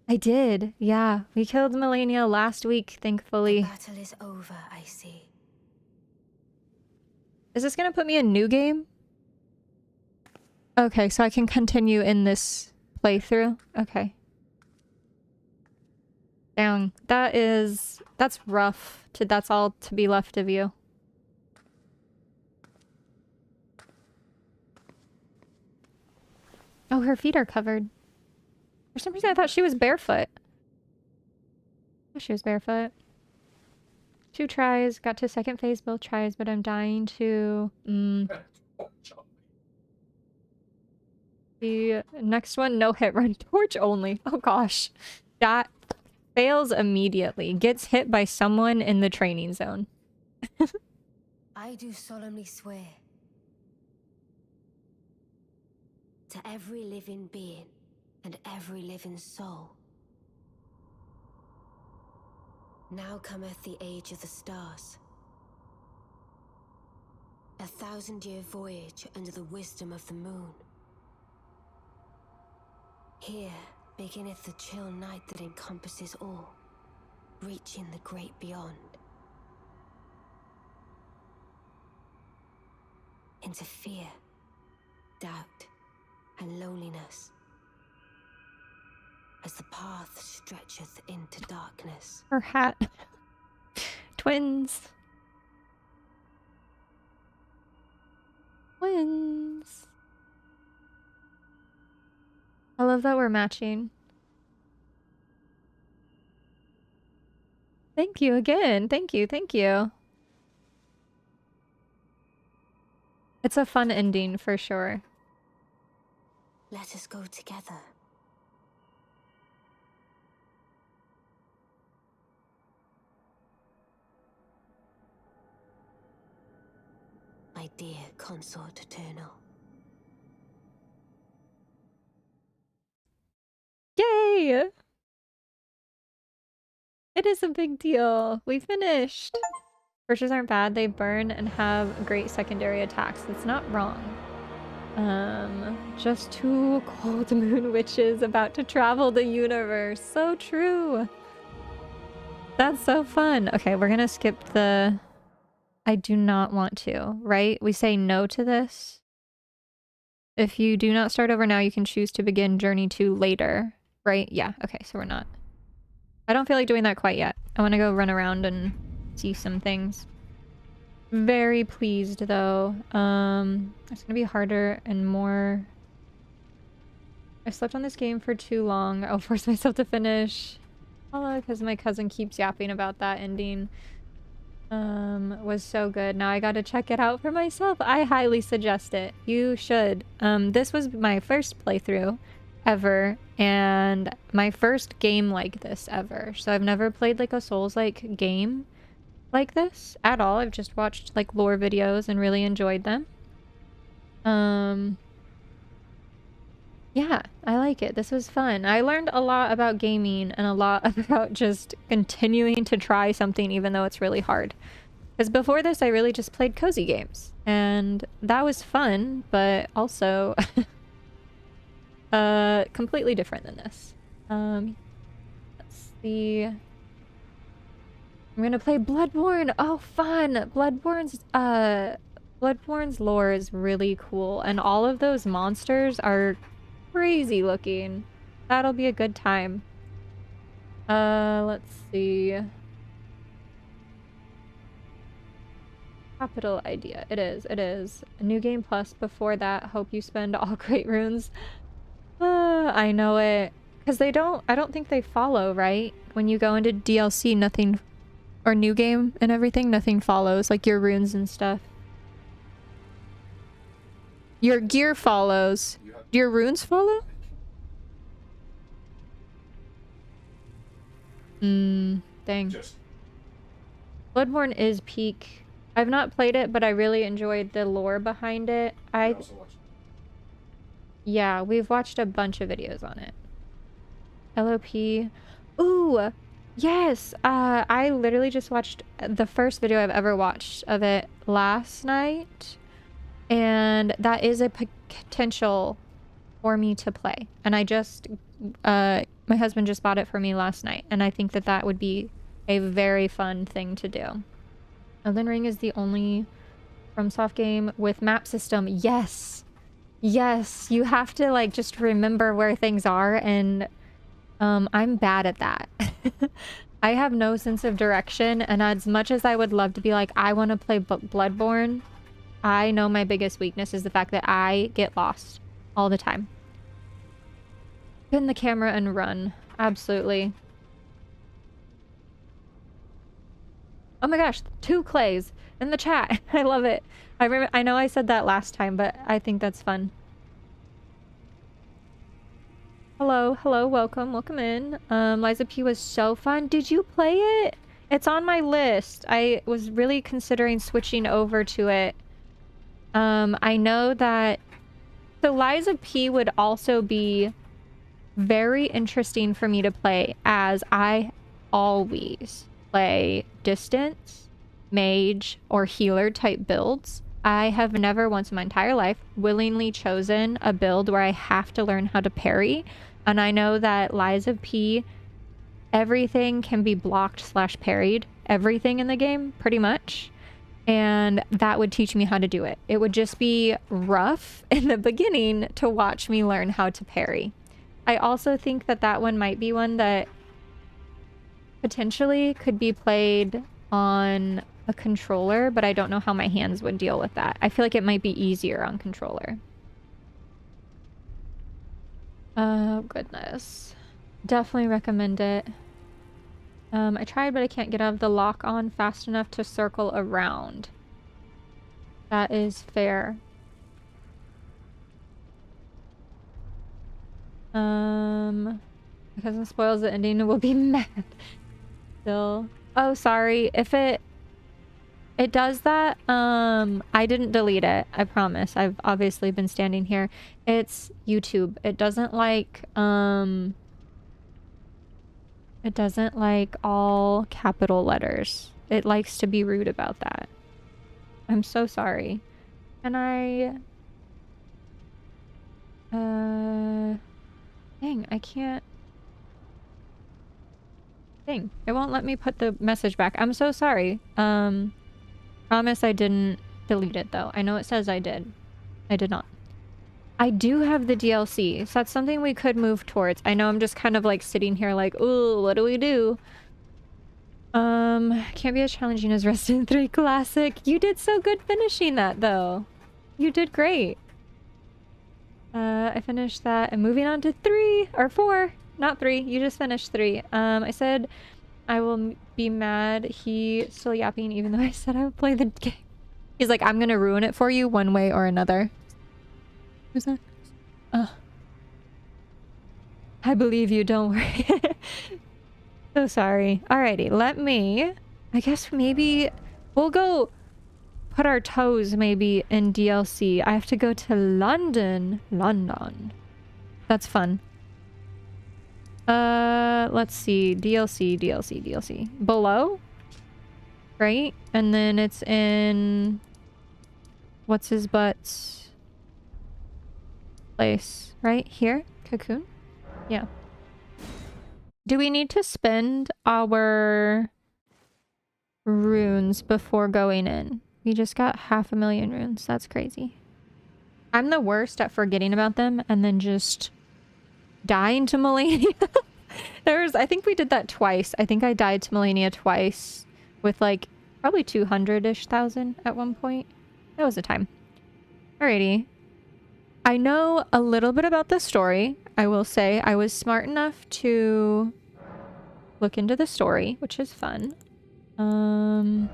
S1: I did. Yeah. We killed Melania last week, thankfully.
S3: The battle is over, I see.
S1: Is this gonna put me in new game? Okay, so I can continue in this playthrough. Okay. Dang. That's rough. That's all to be left of you. Oh, her feet are covered. For some reason I thought she was barefoot. Oh, she was barefoot. 2 tries, got to second phase both tries, but I'm dying to... The next one, no hit run, torch only. Oh gosh. That fails immediately. Gets hit by someone in the training zone.
S3: I do solemnly swear to every living being and every living soul. Now cometh the age of the stars. 1,000-year voyage under the wisdom of the moon. Here beginneth the chill night that encompasses all, reaching the great beyond. Into fear, doubt, and loneliness, as the path stretcheth into darkness.
S1: Her hat. Twins. Twins. I love that we're matching. Thank you again. Thank you. Thank you. It's a fun ending for sure.
S3: Let us go together. My dear consort eternal.
S1: Yay! It is a big deal. We finished. Torches aren't bad. They burn and have great secondary attacks. That's not wrong. Just 2 cold moon witches about to travel the universe. So true. That's so fun. Okay, we're gonna skip the... I do not want to, right? We say no to this. If you do not start over now, you can choose to begin Journey 2 later, right? Yeah, okay, so we're not. I don't feel like doing that quite yet. I want to go run around and see some things. Very pleased, though. It's gonna be harder and more... I slept on this game for too long. I'll force myself to finish. Because my cousin keeps yapping about that ending. Was so good. Now I gotta check it out for myself. I highly suggest it. You should. This was my first playthrough ever, and my first game like this ever. So I've never played like a Souls-like game like this at all. I've just watched like lore videos and really enjoyed them. Yeah, I like it. This was fun. I learned a lot about gaming and a lot about just continuing to try something even though it's really hard. Because before this, I really just played cozy games. And that was fun, but also completely different than this. Let's see. I'm gonna play Bloodborne. Oh, fun! Bloodborne's lore is really cool, and all of those monsters are crazy looking. That'll be a good time. Let's see. Capital idea. It is. A new game plus before that. Hope you spend all great runes. I know it. Because I don't think they follow, right? When you go into DLC, nothing, or new game and everything, nothing follows. Like your runes and stuff. Your gear follows. Do your runes follow? Dang.
S2: Just
S1: Bloodborne is peak. I've not played it, but I really enjoyed the lore behind it.
S2: I also watched.
S1: Yeah, we've watched a bunch of videos on it. LOP. Ooh, yes. I literally just watched the first video I've ever watched of it last night, and that is a potential for me to play. And I just, my husband just bought it for me last night, and I think that that would be a very fun thing to do. Elden Ring is the only FromSoft game with map system. Yes. Yes, you have to like just remember where things are, and I'm bad at that. I have no sense of direction, and as much as I would love to be like, I want to play Bloodborne, I know my biggest weakness is the fact that I get lost all the time. Pin the camera and run. Absolutely. Oh my gosh, 2 clays in the chat. I love it. I know I said that last time, but I think that's fun. Hello, hello, welcome in. Liza P was so fun. Did you play it? It's on my list. I was really considering switching over to it. I know that... So Liza P would also be very interesting for me to play, as I always play distance, mage, or healer type builds. I have never once in my entire life willingly chosen a build where I have to learn how to parry. And I know that Liza P, everything can be blocked / parried. Everything in the game, pretty much. And that would teach me how to do it. It would just be rough in the beginning to watch me learn how to parry. I also think that that one might be one that potentially could be played on a controller, but I don't know how my hands would deal with that. I feel like it might be easier on controller. Oh, goodness. Definitely recommend it. I tried, but I can't get out of the lock on fast enough to circle around. That is fair. My cousin spoils the ending and will be mad. Still. Oh, sorry. If it does that, I didn't delete it. I promise. I've obviously been standing here. It's YouTube. It doesn't like all capital letters. It likes to be rude about that. I'm so sorry. Can I... Dang, I can't... Dang, it won't let me put the message back. I'm so sorry. Promise I didn't delete it, though. I know it says I did. I did not. I do have the DLC, so that's something we could move towards. I know I'm just kind of like sitting here like, ooh, what do we do? Can't be as challenging as Resident 3 Classic. You did so good finishing that, though. You did great. I finished that and moving on to 3 or 4. Not 3. You just finished 3. I said I will be mad. He still yapping even though I said I would play the game. He's like, I'm gonna ruin it for you one way or another. Who's that? I believe you, don't worry. So sorry. Alrighty, let me... I guess maybe we'll go put our toes maybe in DLC. I have to go to London. London. That's fun. Let's see. DLC. Below? Right? And then it's in... What's his butt's place? Right? Here? Cocoon? Yeah. Do we need to spend our runes before going in? We just got 500,000 runes. That's crazy. I'm the worst at forgetting about them and then just dying to Melania. I think we did that twice. I think I died to Melania twice with like probably 200-ish thousand at one point. That was a time. Alrighty. I know a little bit about the story. I will say I was smart enough to look into the story, which is fun. I'm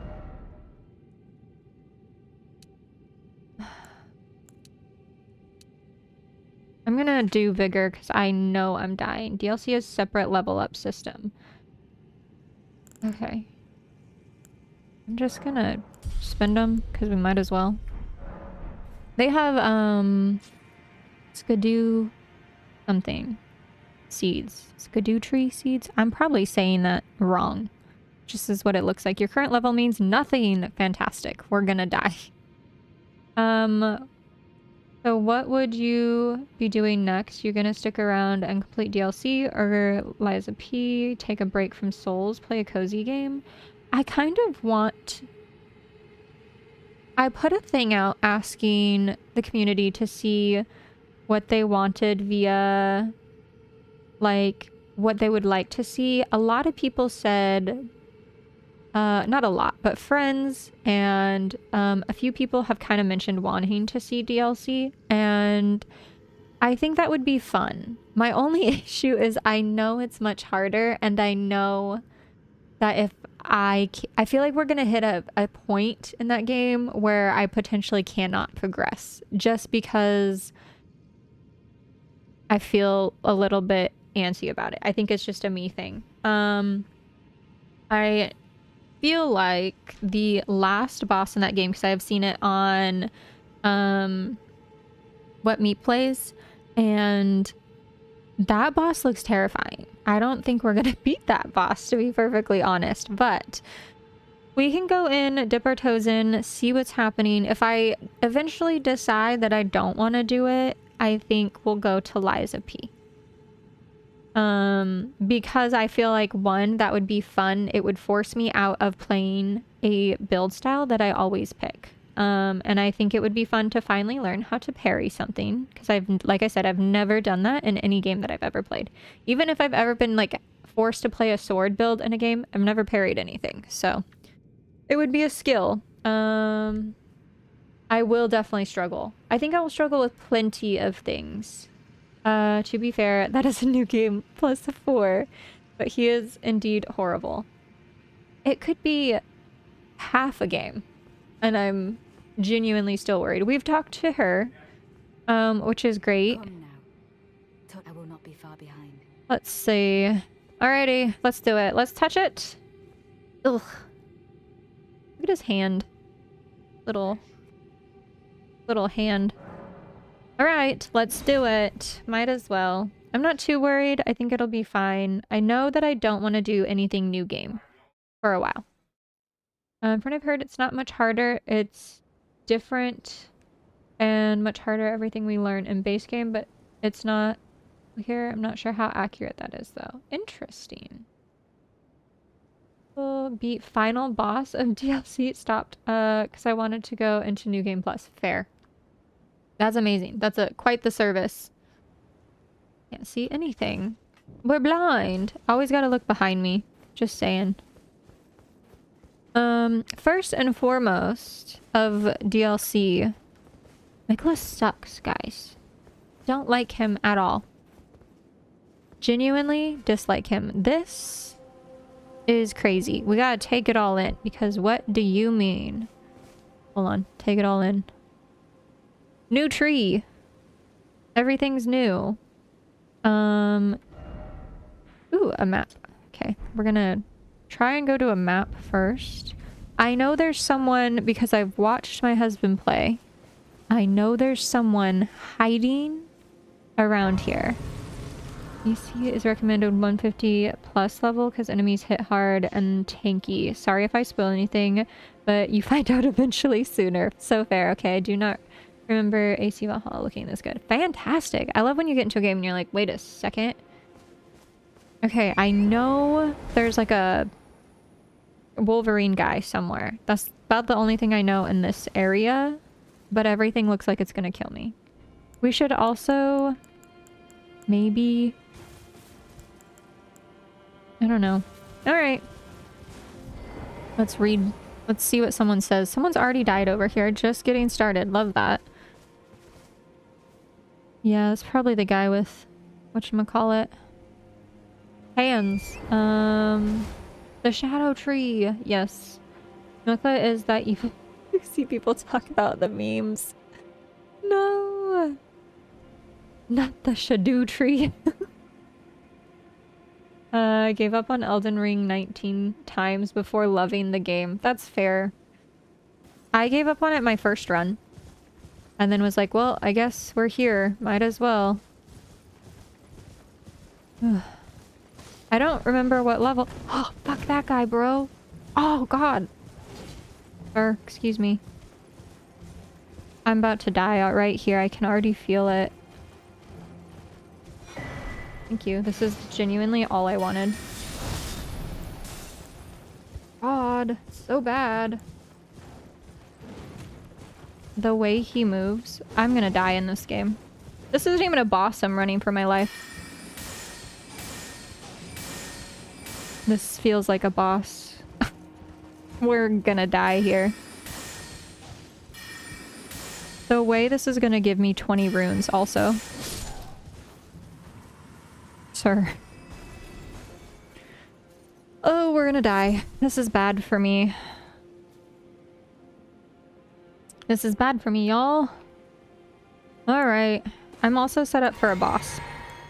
S1: gonna do Vigor because I know I'm dying. DLC has separate level up system. Okay. I'm just gonna spend them because we might as well. They have skidoo something seeds. Skidoo tree seeds. I'm probably saying that wrong. Just is what it looks like. Your current level means nothing. Fantastic. We're gonna die. So what would you be doing next? You're gonna stick around and complete DLC, or Liza P, take a break from Souls, play a cozy game? I kind of want... I put a thing out asking the community to see what they wanted via, like, what they would like to see. A lot of people said... not a lot, but friends and a few people have kind of mentioned wanting to see DLC, and I think that would be fun. My only issue is I know it's much harder, and I know that if I feel like we're gonna hit a point in that game where I potentially cannot progress, just because I feel a little bit antsy about it. I think it's just a me thing. I feel like the last boss in that game, because I have seen it on What Meat Plays, and that boss looks terrifying. I don't think we're gonna beat that boss, to be perfectly honest, but we can go in, dip our toes in, see what's happening. If I eventually decide that I don't want to do it, I think we'll go to Liza P. Because I feel like, one, that would be fun. It would force me out of playing a build style that I always pick. And I think it would be fun to finally learn how to parry something, because like I said, I've never done that in any game that I've ever played. Even if I've ever been like forced to play a sword build in a game, I've never parried anything. So it would be a skill. I will definitely struggle. I think I will struggle with plenty of things. To be fair, that is a new game plus 4, but he is indeed horrible. It could be half a game, and I'm genuinely still worried. We've talked to her, which is great.
S2: Come now. I will not be far behind.
S1: Let's see. Alrighty, let's do it. Let's touch it. Ugh. Look at his hand. Little hand. Alright, let's do it. Might as well. I'm not too worried. I think it'll be fine. I know that I don't want to do anything new game for a while. From what I've heard, it's not much harder. It's different and much harder everything we learn in base game, but it's not here. I'm not sure how accurate that is, though. Interesting. We'll beat final boss of DLC. It stopped because I wanted to go into New Game Plus. Fair. That's amazing. That's quite the service. Can't see anything. We're blind. Always gotta look behind me. Just saying. First and foremost of DLC, Nicholas sucks, guys. Don't like him at all. Genuinely dislike him. This is crazy. We gotta take it all in, because what do you mean? Hold on. Take it all in. New tree. Everything's new. Ooh, a map. Okay, we're gonna try and go to a map first. I know there's someone, because I've watched my husband play. I know there's someone hiding around here. EC is recommended 150 plus level because enemies hit hard and tanky. Sorry if I spoil anything, but you find out eventually sooner. So fair. Okay, I do not remember AC Valhalla looking this good. Fantastic. I love when you get into a game and you're like, wait a second. Okay, I know there's like a Wolverine guy somewhere. That's about the only thing I know in this area, but everything looks like it's gonna kill me. We should also maybe... I don't know. Alright. Let's read. Let's see what someone says. Someone's already died over here. Just getting started. Love that. Yeah, that's probably the guy with whatchamacallit. Hands. The shadow tree. Yes. Noka is that you see people talk about the memes. No. Not the shadow tree. I gave up on Elden Ring 19 times before loving the game. That's fair. I gave up on it my first run. And then was like, well, I guess we're here. Might as well. I don't remember what level. Oh, fuck that guy, bro. Oh, God. Sir, excuse me. I'm about to die out right here. I can already feel it. Thank you. This is genuinely all I wanted. God, so bad. The way he moves. I'm gonna die in this game. This isn't even a boss I'm running for my life. This feels like a boss. We're gonna die here. The way this is gonna give me 20 runes also. Sir. Oh, we're gonna die. This is bad for me. This is bad for me, y'all. Alright. I'm also set up for a boss.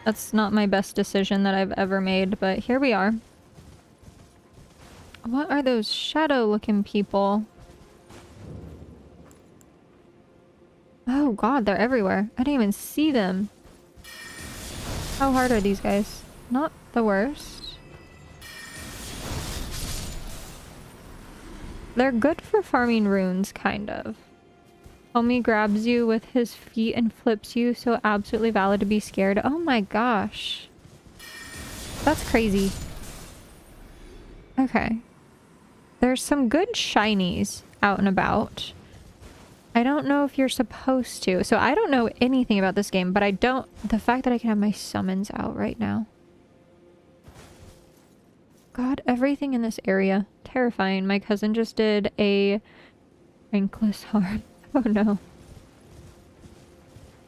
S1: That's not my best decision that I've ever made, but here we are. What are those shadow-looking people? Oh god, they're everywhere. I didn't even see them. How hard are these guys? Not the worst. They're good for farming runes, kind of. Homie grabs you with his feet and flips you, so absolutely valid to be scared. Oh my gosh. That's crazy. Okay. There's some good shinies out and about. I don't know if you're supposed to. So I don't know anything about this game, but I don't... The fact that I can have my summons out right now. God, everything in this area. Terrifying. My cousin just did a rankless harm. Oh no.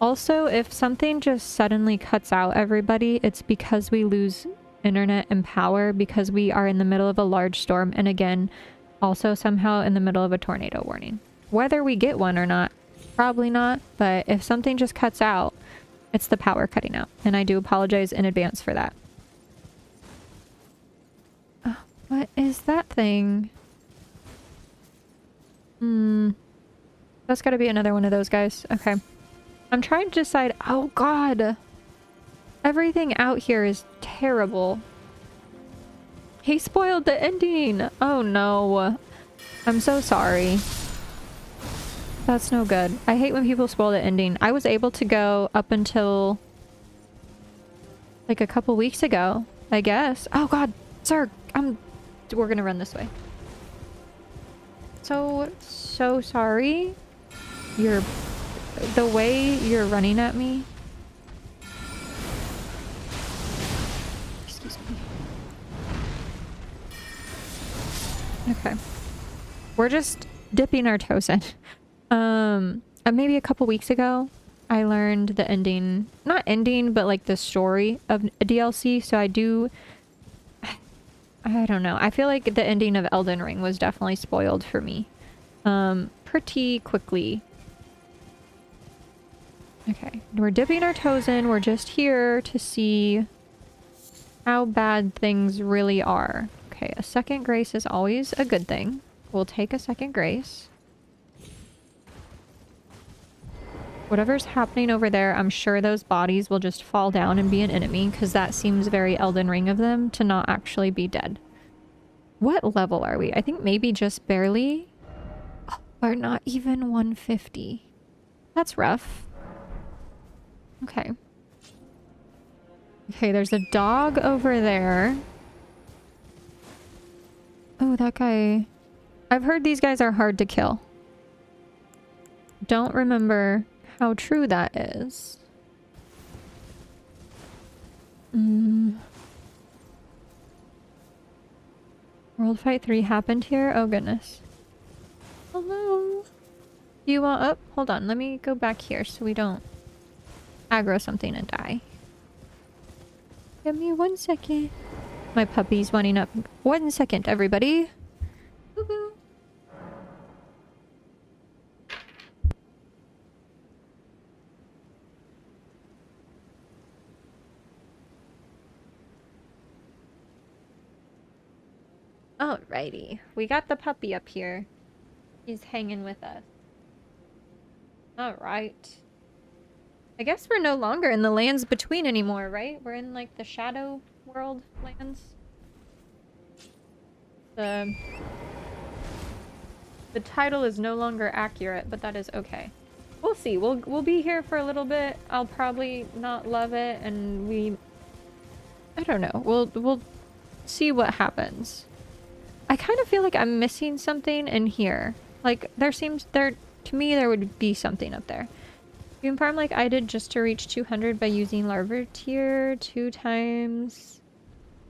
S1: Also, if something just suddenly cuts out everybody, it's because we lose internet and power because we are in the middle of a large storm and again, also somehow in the middle of a tornado warning. Whether we get one or not, probably not, but if something just cuts out, it's the power cutting out. And I do apologize in advance for that. Oh, what is that thing? That's gotta be another one of those guys. Okay. I'm trying to decide... Oh, God. Everything out here is terrible. He spoiled the ending. Oh, no. I'm so sorry. That's no good. I hate when people spoil the ending. I was able to go up until... like a couple weeks ago, I guess. Oh, God. Sir, we're gonna run this way. So sorry. The way you're running at me. Excuse me. Okay. We're just dipping our toes in. Maybe a couple weeks ago, I learned the ending, not ending, but like the story of a DLC. So I don't know. I feel like the ending of Elden Ring was definitely spoiled for me. Pretty quickly. Okay, we're dipping our toes in. We're just here to see how bad things really are. Okay, a second grace is always a good thing. We'll take a second grace. Whatever's happening over there, I'm sure those bodies will just fall down and be an enemy, because that seems very Elden Ring of them to not actually be dead. What level are we? I think maybe just barely. Oh, we're not even 150. That's rough. Okay. Okay, there's a dog over there. Oh, that guy. I've heard these guys are hard to kill. Don't remember how true that is. World Fight 3 happened here? Oh, goodness. Hello? Do you want up? Hold on, let me go back here so we don't aggro something and die. Give me 1 second. My puppy's wanting up. 1 second, everybody. Woohoo. Alrighty. We got the puppy up here. He's hanging with us. Alright. I guess we're no longer in the lands between anymore, right? We're in like the Shadow World lands. The title is no longer accurate, but that is okay. We'll see. We'll be here for a little bit. I'll probably not love it, and I don't know. We'll see what happens. I kind of feel like I'm missing something in here. Like to me there would be something up there. You can farm like I did just to reach 200 by using larva tier 2 times,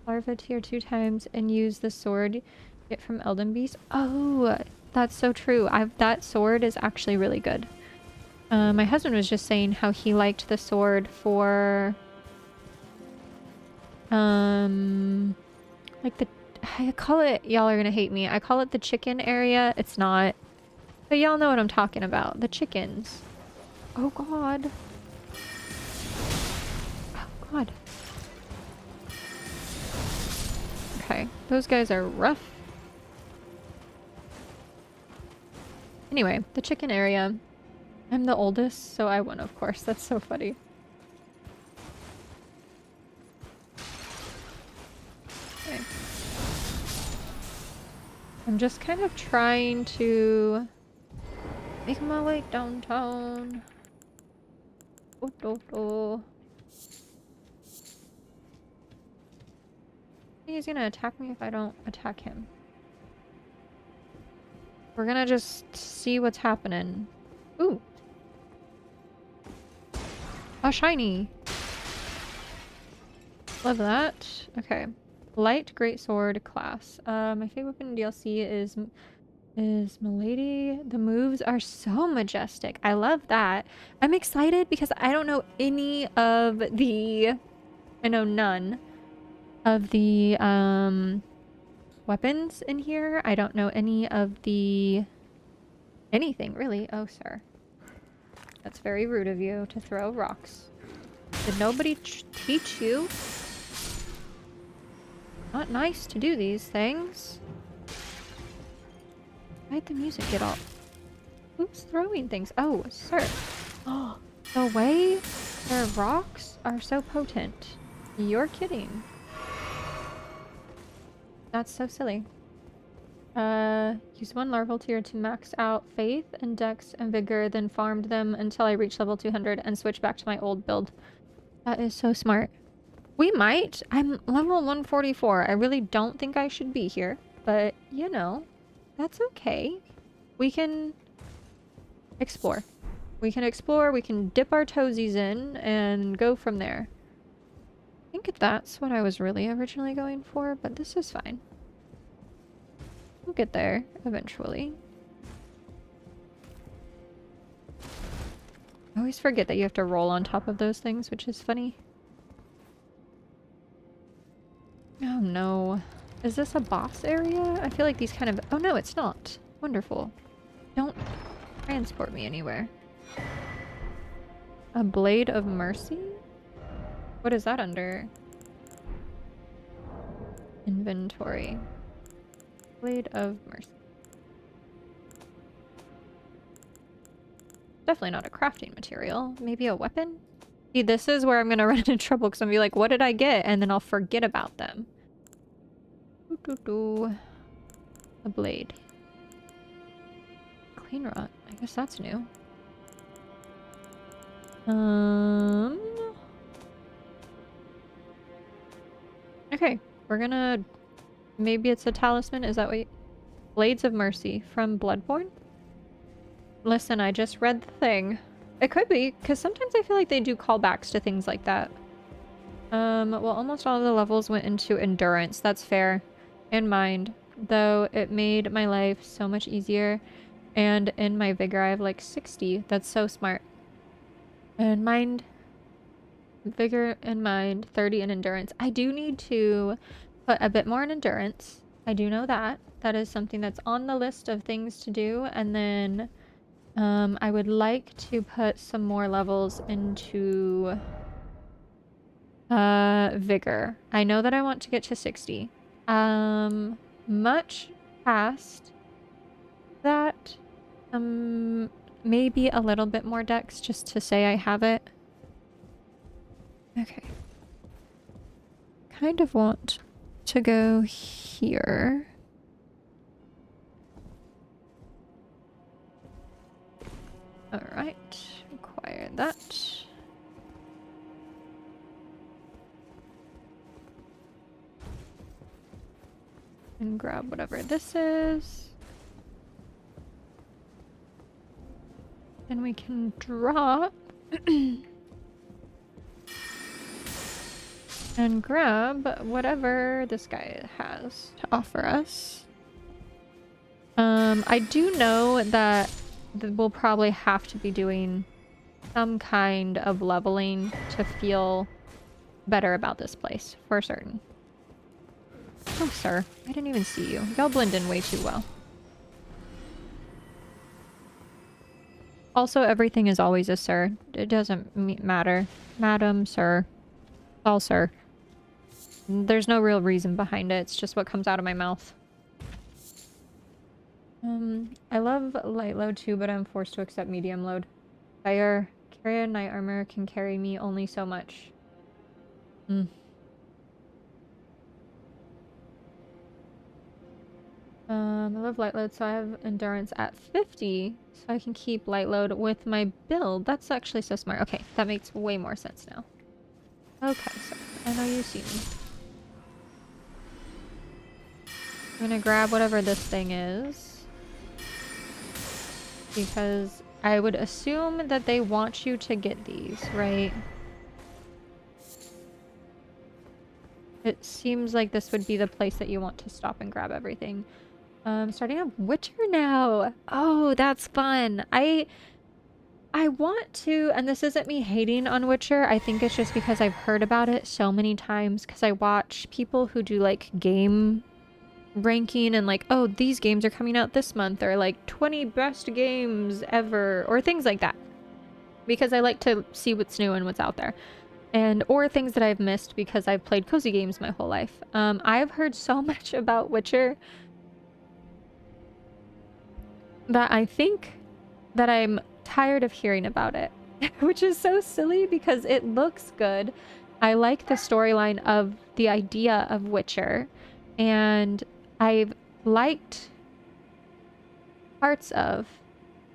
S1: and use the sword you get from Elden Beast. Oh, that's so true. That sword is actually really good. My husband was just saying how he liked the sword for like I call it, y'all are gonna hate me, I call it the chicken area. It's not, but y'all know what I'm talking about. The chickens. Oh god. Oh god. Okay, those guys are rough. Anyway, the chicken area. I'm the oldest, so I won, of course. That's so funny. Okay. I'm just kind of trying to make my way downtown. He's gonna attack me if I don't attack him. We're gonna just see what's happening. Ooh. Oh, shiny. Love that. Okay. Light greatsword class. My favorite weapon in DLC is Milady. The moves are so majestic. I love that. I'm excited because I don't know any of the... I know none of the weapons in here. I don't know any of the... anything, really. Oh, sir. That's very rude of you to throw rocks. Did nobody teach you? Not nice to do these things. Why'd the music get all... Who's throwing things? Oh, sir. Oh, the way their rocks are so potent. You're kidding. That's so silly. Use one larval tier to max out faith and dex and vigor, then farmed them until I reach level 200 and switch back to my old build. That is so smart. We might. I'm level 144. I really don't think I should be here, but you know, that's okay. We can explore. We can dip our toesies in and go from there. I think that's what I was really originally going for, but this is fine. We'll get there eventually. I always forget that you have to roll on top of those things, which is funny. Oh no. Is this a boss area? I feel like these kind of... Oh no, it's not. Wonderful. Don't transport me anywhere. A Blade of Mercy? What is that under? Inventory. Blade of Mercy. Definitely not a crafting material. Maybe a weapon? See, this is where I'm gonna run into trouble because I'm gonna be like, what did I get? And then I'll forget about them. A blade. Clean rot. I guess that's new. Okay, we're gonna... Maybe it's a talisman? Is that what you... Blades of Mercy from Bloodborne? Listen, I just read the thing. It could be, because sometimes I feel like they do callbacks to things like that. Well, almost all of the levels went into endurance. That's fair. And mind. Though it made my life so much easier. And in my vigor, I have like 60. That's so smart. And mind... Vigor and mind, 30 in endurance. I do need to put a bit more in endurance. I do know that. That is something that's on the list of things to do. And then I would like to put some more levels into vigor. I know that I want to get to 60. much past that. Maybe a little bit more dex just to say I have it. Okay. Kind of want to go here. Alright, acquire that. And grab whatever this is. Then we can drop and grab whatever this guy has to offer us. I do know that we'll probably have to be doing some kind of leveling to feel better about this place, for certain. Oh, sir. I didn't even see you. Y'all blend in way too well. Also, everything is always a sir. It doesn't matter. Madam, sir. All sir. There's no real reason behind it. It's just what comes out of my mouth. I love light load too, but I'm forced to accept medium load. Fire. Carry a knight armor can carry me only so much. I love light load, so I have endurance at 50, so I can keep light load with my build. That's actually so smart. Okay, that makes way more sense now. Okay, so I know you see me. I'm gonna grab whatever this thing is, because I would assume that they want you to get these, right? It seems like this would be the place that you want to stop and grab everything. Starting up Witcher now. Oh, that's fun. I want to, and this isn't me hating on Witcher. I think it's just because I've heard about it so many times because I watch people who do like game ranking and like, oh, these games are coming out this month, or like 20 best games ever, or things like that. Because I like to see what's new and what's out there. And or things that I've missed because I've played cozy games my whole life. I've heard so much about Witcher that I think that I'm tired of hearing about it, which is so silly because it looks good. I like the storyline of the idea of Witcher, and I've liked parts of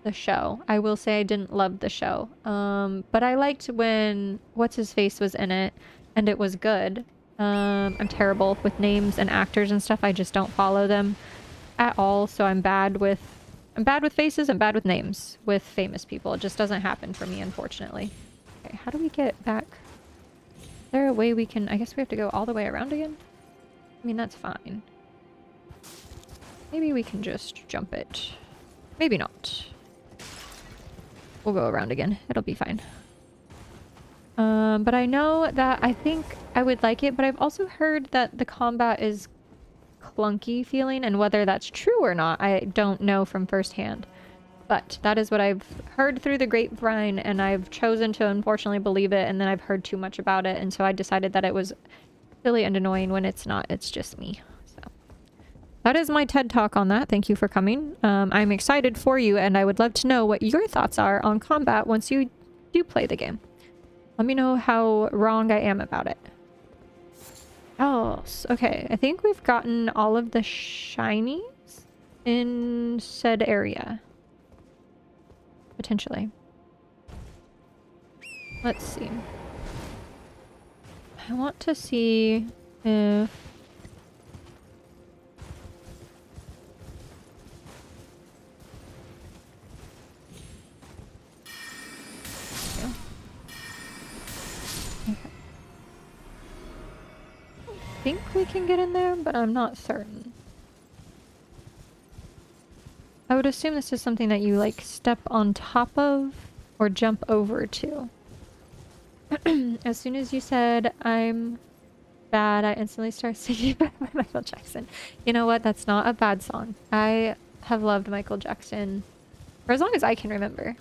S1: the show. I will say I didn't love the show, but I liked when what's-his-face was in it, and it was good. I'm terrible with names and actors and stuff. I just don't follow them at all, so I'm bad with faces and bad with names with famous people. It just doesn't happen for me, unfortunately. Okay, how do we get back? Is there a way we can... I guess we have to go all the way around again? I mean, that's fine. Maybe we can just jump it. Maybe not. We'll go around again. It'll be fine. But I know that I think I would like it, but I've also heard that the combat is clunky feeling, and whether that's true or not, I don't know from firsthand. But that is what I've heard through the grapevine, and I've chosen to unfortunately believe it, and then I've heard too much about it, and so I decided that it was silly and annoying when it's not. It's just me. So that is my TED Talk on that. Thank you for coming. I'm excited for you, and I would love to know what your thoughts are on combat once you do play the game. Let me know how wrong I am about it. Else. Okay, I think we've gotten all of the shinies in said area. Potentially. Let's see. I want to see if... I think we can get in there, but I'm not certain. I would assume this is something that you like step on top of or jump over to. As soon as you said I'm bad, I instantly started singing Michael Jackson. You know what? That's not a bad song. I have loved Michael Jackson for as long as I can remember.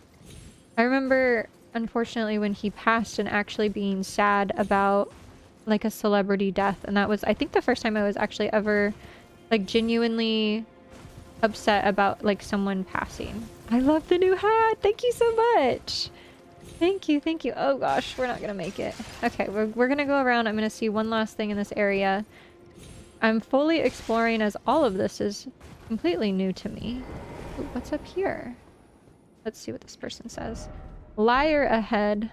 S1: I remember, unfortunately, when he passed and actually being sad about like a celebrity death, and that was, I think, the first time I was actually ever like genuinely upset about like someone passing. I love the new hat. Thank you so much. Thank you, thank you. Oh gosh, we're not gonna make it. Okay, we're gonna go around. I'm gonna see one last thing in this area. I'm fully exploring as all of this is completely new to me. Ooh, what's up here? Let's see what this person says. Liar ahead.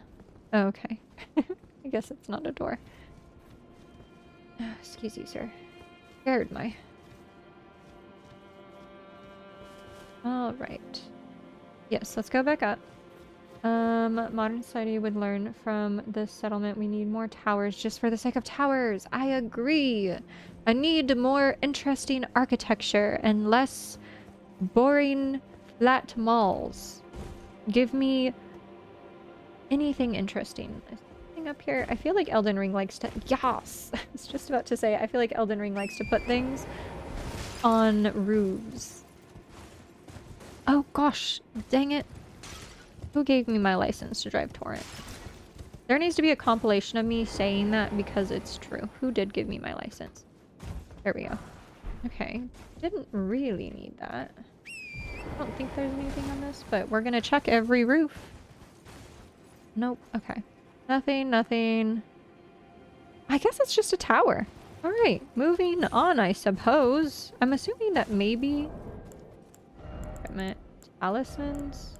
S1: Oh, okay. I guess it's not a door. Excuse you, sir. Scared my. Alright. Yes, let's go back up. Modern society would learn from this settlement. We need more towers just for the sake of towers. I agree. I need more interesting architecture and less boring flat malls. Give me anything interesting. Anything up here? I feel like Elden Ring likes to... Yes! I was just about to say, I feel like Elden Ring likes to put things on roofs. Oh gosh, dang it. Who gave me my license to drive Torrent? There needs to be a compilation of me saying that because it's true. Who did give me my license? There we go. Okay. Didn't really need that. I don't think there's anything on this, but we're gonna check every roof. Nope. Okay. Nothing, nothing. I guess it's just a tower. Alright, moving on, I suppose. I'm assuming that maybe... Equipment. Talismans?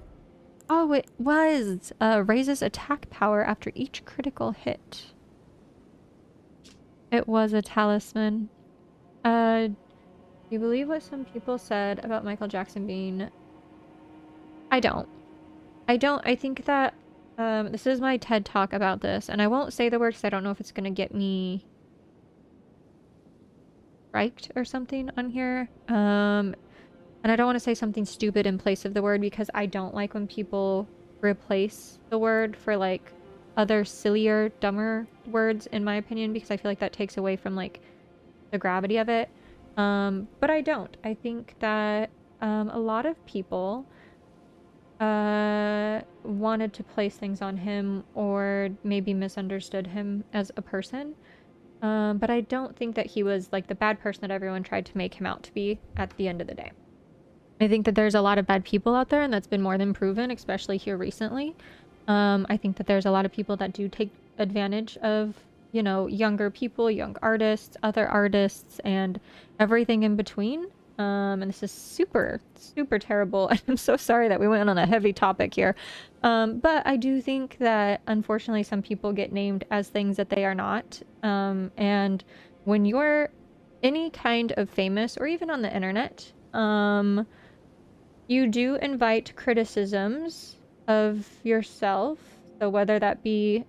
S1: Oh, it was! Raises attack power after each critical hit. It was a talisman. Do you believe what some people said about Michael Jackson being... I don't. I think that... this is my TED Talk about this, and I won't say the word because I don't know if it's gonna get me... striked or something on here. And I don't want to say something stupid in place of the word because I don't like when people replace the word for like other sillier, dumber words, in my opinion, because I feel like that takes away from like the gravity of it. But I don't. I think that a lot of people wanted to place things on him or maybe misunderstood him as a person. But I don't think that he was like the bad person that everyone tried to make him out to be at the end of the day. I think that there's a lot of bad people out there, and that's been more than proven, especially here recently. I think that there's a lot of people that do take advantage of, you know, younger people, young artists, other artists, and everything in between. And this is super, super terrible. And I'm so sorry that we went on a heavy topic here. But I do think that, unfortunately, some people get named as things that they are not. And when you're any kind of famous, or even on the internet, you do invite criticisms of yourself. So whether that be,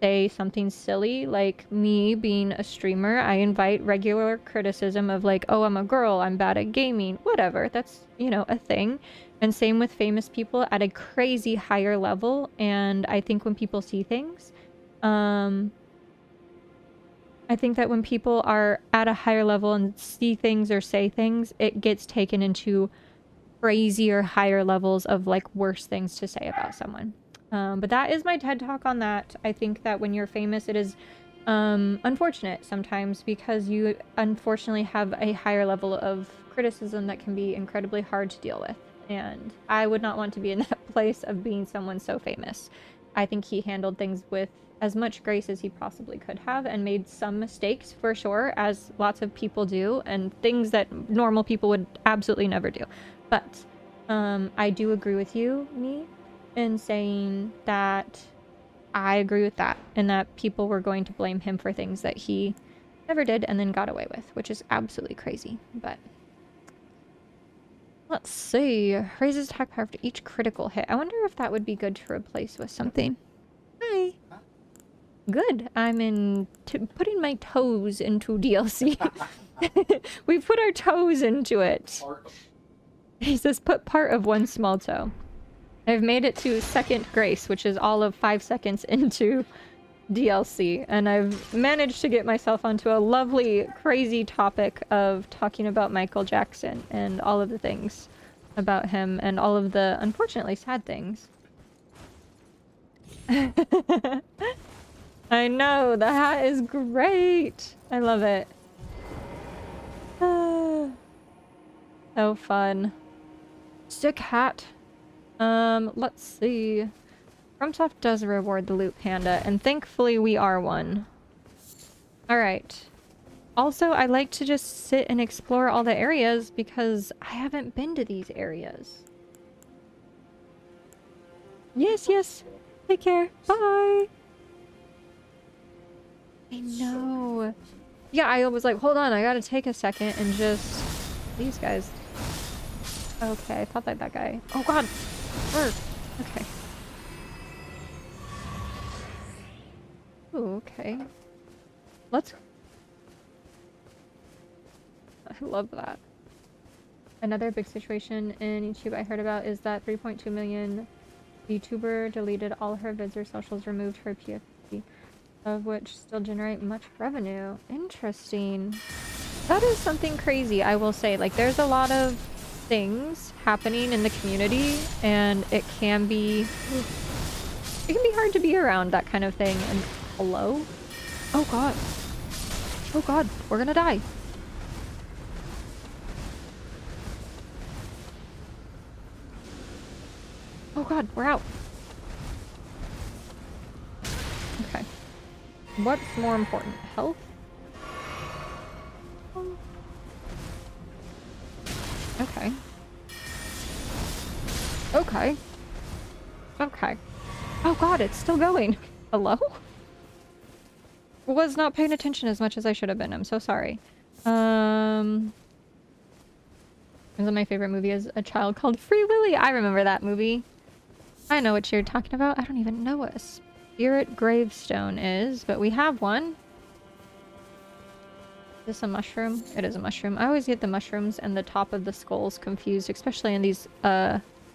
S1: say, something silly like me being a streamer, I invite regular criticism of like, oh, I'm a girl, I'm bad at gaming, whatever. That's, you know, a thing. And same with famous people at a crazy higher level. And I think when people see things, I think that when people are at a higher level and see things or say things, it gets taken into crazier higher levels of like worse things to say about someone. But that is my TED Talk on that. I think that when you're famous, it is unfortunate sometimes because you unfortunately have a higher level of criticism that can be incredibly hard to deal with. And I would not want to be in that place of being someone so famous. I think he handled things with as much grace as he possibly could have and made some mistakes for sure, as lots of people do, and things that normal people would absolutely never do. But I do agree with you, me, in saying that I agree with that, and that people were going to blame him for things that he never did and then got away with, which is absolutely crazy. But let's see. Raises attack power after each critical hit. I wonder if that would be good to replace with something. Hi. Good. I'm in putting my toes into DLC. We put our toes into it. He says put part of one small toe. I've made it to second grace, which is all of 5 seconds into DLC, and I've managed to get myself onto a lovely, crazy topic of talking about Michael Jackson and all of the things about him and all of the unfortunately sad things. I know, the hat is great. I love it. So fun. Sick hat. Let's see. FromSoft does reward the loot panda, and thankfully we are one. Alright. Also, I like to just sit and explore all the areas because I haven't been to these areas. Yes, yes. Take care. Bye. I know. Yeah, I was like, hold on, I gotta take a second and just... These guys. Okay, I thought that guy... Oh god! Bird! Okay. Ooh, okay. Let's... I love that. Another big situation in YouTube I heard about is that 3.2 million YouTuber deleted all her vids or socials, removed her PFP, of which still generate much revenue. Interesting. That is something crazy, I will say. Like, there's a lot of things happening in the community, and it can be hard to be around that kind of thing. And hello? Oh god. Oh god, we're gonna die. Oh god, we're out. Okay. What's more important? Health? Okay. Okay. Okay. Oh god, it's still going. Hello? Was not paying attention as much as I should have been. I'm so sorry. My favorite movie is A Child Called Free Willy. I remember that movie. I know what you're talking about. I don't even know what a spirit gravestone is, but we have one. Is this a mushroom? It is a mushroom. I always get the mushrooms and the top of the skulls confused, especially in these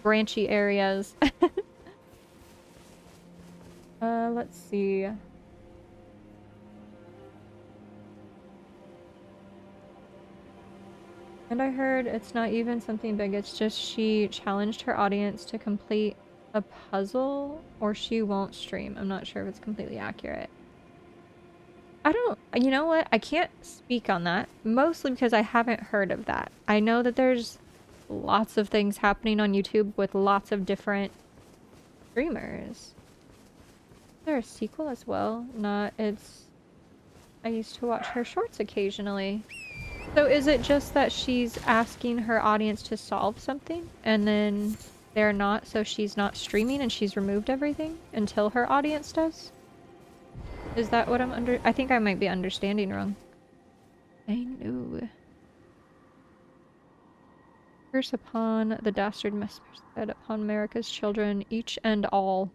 S1: branchy areas. Let's see. And I heard it's not even something big, it's just she challenged her audience to complete a puzzle or she won't stream. I'm not sure if it's completely accurate. I don't, you know what? I can't speak on that, mostly because I haven't heard of that. I know that there's lots of things happening on YouTube with lots of different streamers. Is there a sequel as well? Not, it's... I used to watch her shorts occasionally. So is it just that she's asking her audience to solve something and then they're not, so she's not streaming and she's removed everything until her audience does? Is that what I think I might be understanding wrong. I know. Curse upon the dastard messengers said upon America's children, each and all.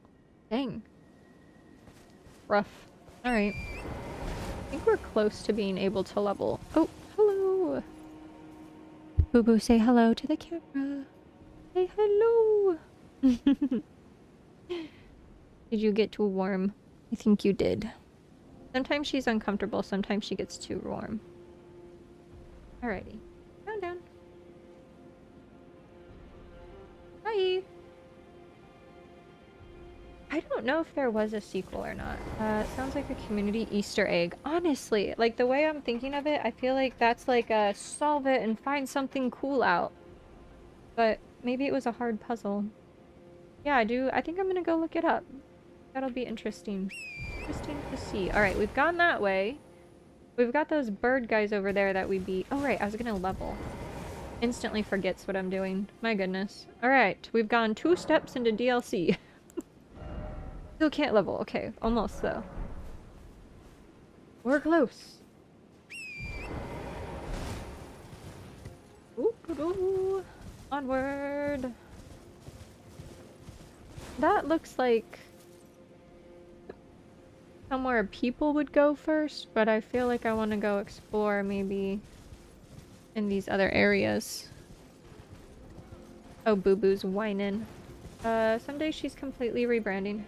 S1: Dang. Rough. Alright. I think we're close to being able to level. Oh, hello! Boo Boo, say hello to the camera. Say hello! Did you get too warm? I think you did. Sometimes she's uncomfortable, sometimes she gets too warm. Alrighty. Down, down. Bye! I don't know if there was a sequel or not. It sounds like a community Easter egg. Honestly, like the way I'm thinking of it, I feel like that's like a solve it and find something cool out. But maybe it was a hard puzzle. Yeah, I think I'm gonna go look it up. That'll be interesting. Interesting to see. Alright, we've gone that way. We've got those bird guys over there that we beat. Oh right, I was gonna level. Instantly forgets what I'm doing. My goodness. Alright, we've gone 2 steps into DLC. Still can't level. Okay, almost though. We're close. Ooh, onward. That looks like somewhere people would go first, but I feel like I want to go explore maybe in these other areas. Oh, Boo Boo's whining. Someday she's completely rebranding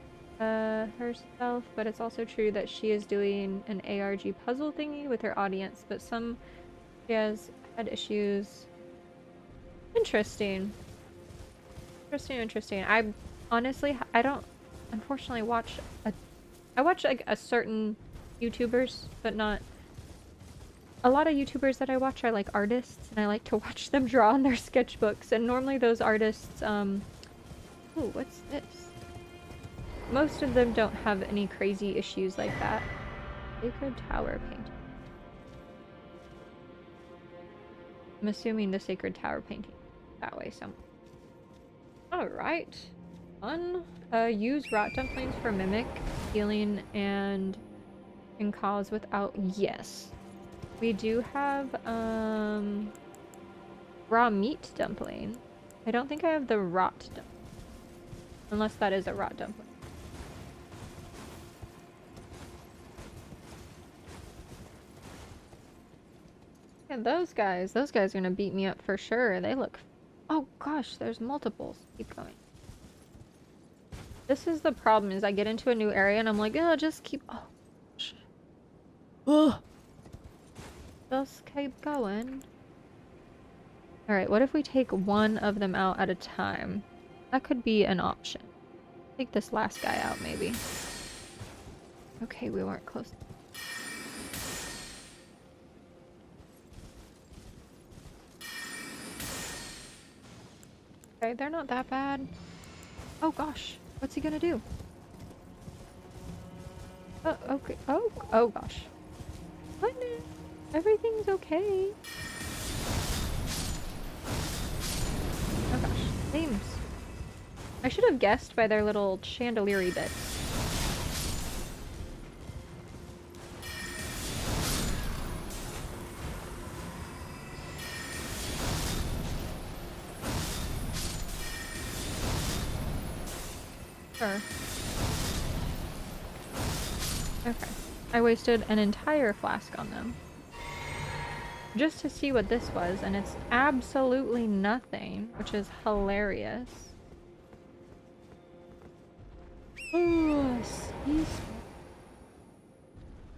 S1: herself, but it's also true that she is doing an ARG puzzle thingy with her audience, but she has had issues. Interesting. Interesting. I honestly, I don't unfortunately watch I watch like a certain YouTubers, but not a lot of YouTubers that I watch are like artists, and I like to watch them draw on their sketchbooks. And normally those artists, ooh, what's this? Most of them don't have any crazy issues like that. Sacred Tower painting. I'm assuming the Sacred Tower painting that way somewhere. Alright. Fun. Use rot dumplings for mimic, healing, and can cause without. Yes. We do have raw meat dumpling. I don't think I have the rot dumpling. Unless that is a rot dumpling. Yeah, those guys are gonna beat me up for sure. They look. Oh gosh, there's multiples. Keep going. This is the problem, is I get into a new area and I'm like, oh, just keep. Oh. Ugh. Just keep going. Alright, what if we take one of them out at a time? That could be an option. Take this last guy out, maybe. Okay, we weren't close. Okay, they're not that bad. Oh gosh, what's he gonna do? Oh, okay. Oh gosh. What? Everything's okay. Oh gosh, flames. I should have guessed by their little chandelier-y bits. Sure. Okay. I wasted an entire flask on them. Just to see what this was, and it's absolutely nothing, which is hilarious. Ooh, sea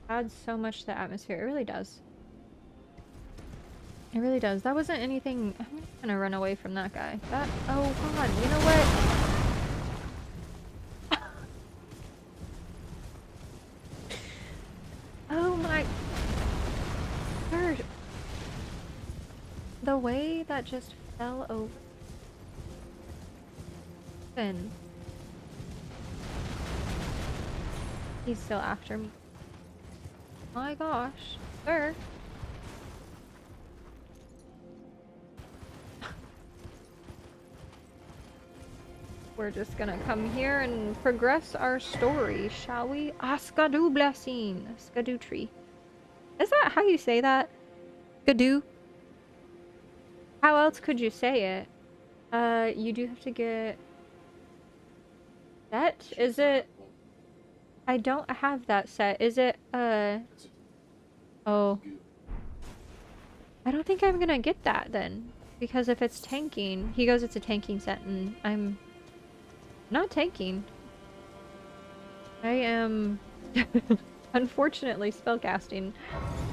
S1: adds so much to the atmosphere. It really does. It really does. That wasn't anything. I'm gonna run away from that guy. That. Oh god, you know what? Oh my. Bird. The way that just fell over. Finn. He's still after me. My gosh. Sir. We're just gonna come here and progress our story, shall we? Skadoo blessing. Skadoo tree. Is that how you say that? Skadoo? How else could you say it? You do have to get... Set? Is it... I don't have that set. Is it, Oh. I don't think I'm gonna get that then. Because if it's tanking... He goes, it's a tanking set, and I'm... not tanking. I am... unfortunately spellcasting.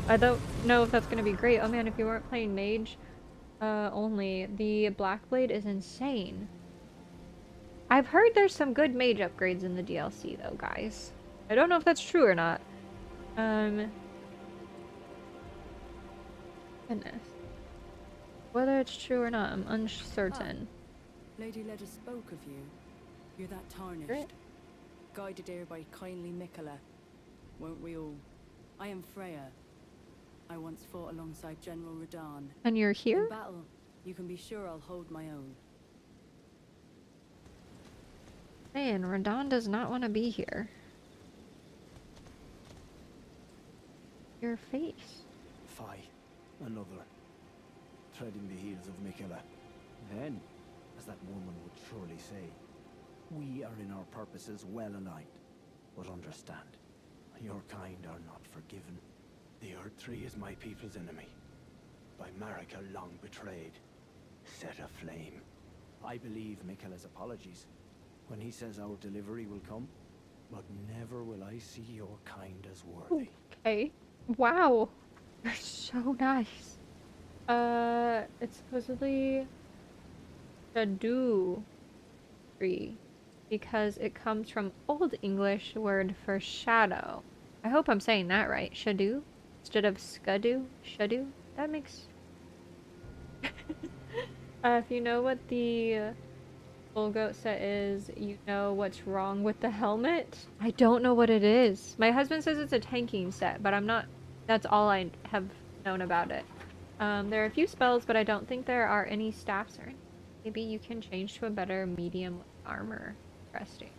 S1: I don't know if that's gonna be great. Oh man, if you weren't playing mage only, the Black Blade is insane. I've heard there's some good mage upgrades in the DLC though, guys. I don't know if that's true or not. Goodness. Whether it's true or not, I'm uncertain.
S2: Lady Leda spoke of you. You're that tarnished.
S1: Great.
S2: Guided here by kindly Mikola. Won't we all? I am Freya. I once fought alongside General Radahn.
S1: And you're here?
S2: In battle, you can be sure I'll hold my own.
S1: Man, Radahn does not want to be here. Your face.
S4: Fie, another. Treading the heels of Mikola. Then, as that woman would surely say, we are in our purposes well aligned. But understand, your kind are not forgiven. The Earth Tree is my people's enemy. By Marika long betrayed. Set aflame. I believe Mikola's apologies when he says our delivery will come, but never will I see your kind as worthy.
S1: Okay. Wow. You're so nice. It's supposedly Shadoo tree because it comes from Old English word for shadow. I hope I'm saying that right. Shadoo? instead of Skadu. Shadu? That makes... if you know what the full goat set is, you know what's wrong with the helmet. I don't know what it is. My husband says it's a tanking set, but I'm not... That's all I have known about it. There are a few spells, but I don't think there are any staffs or anything. Maybe you can change to a better medium armor. Interesting.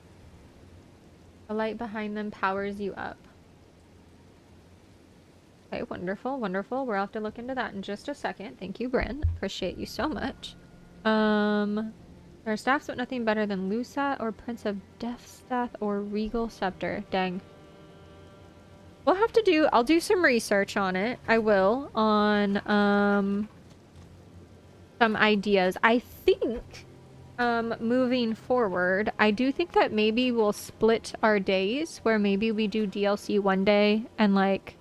S1: The light behind them powers you up. Okay, wonderful, wonderful. We'll have to look into that in just a second. Thank you, Bryn. Appreciate you so much. There are staffs, but nothing better than Lusat or Prince of Deathstaff or Regal Scepter. Dang. We'll have to do... I'll do some research on it. I will. On, some ideas. I think, moving forward, I do think that maybe we'll split our days, where maybe we do DLC one day and, like,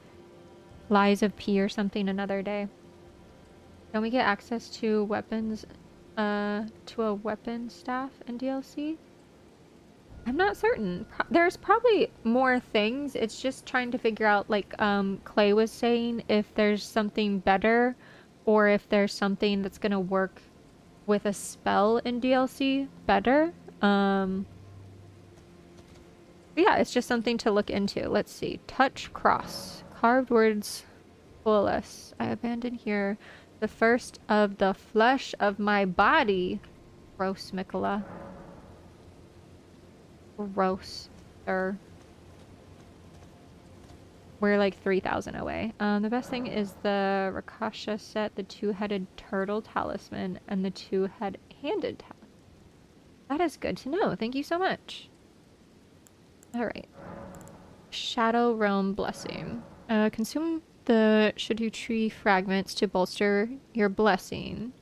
S1: Lies of P or something another day. Don't we get access to weapons, to a weapon staff in DLC? I'm not certain. There's probably more things. It's just trying to figure out, like, Clay was saying, if there's something better or if there's something that's gonna work with a spell in DLC better. But yeah, it's just something to look into. Let's see. Touch cross. Carved words coalesce. I abandon here the first of the flesh of my body. Gross, Mikola. Gross, sir. We're like 3,000 away. The best thing is the Rakasha set, the two-headed turtle talisman, and the two-handed talisman. That is good to know. Thank you so much. Alright. Shadow Realm Blessing. Consume the Shadu Tree fragments to bolster your blessing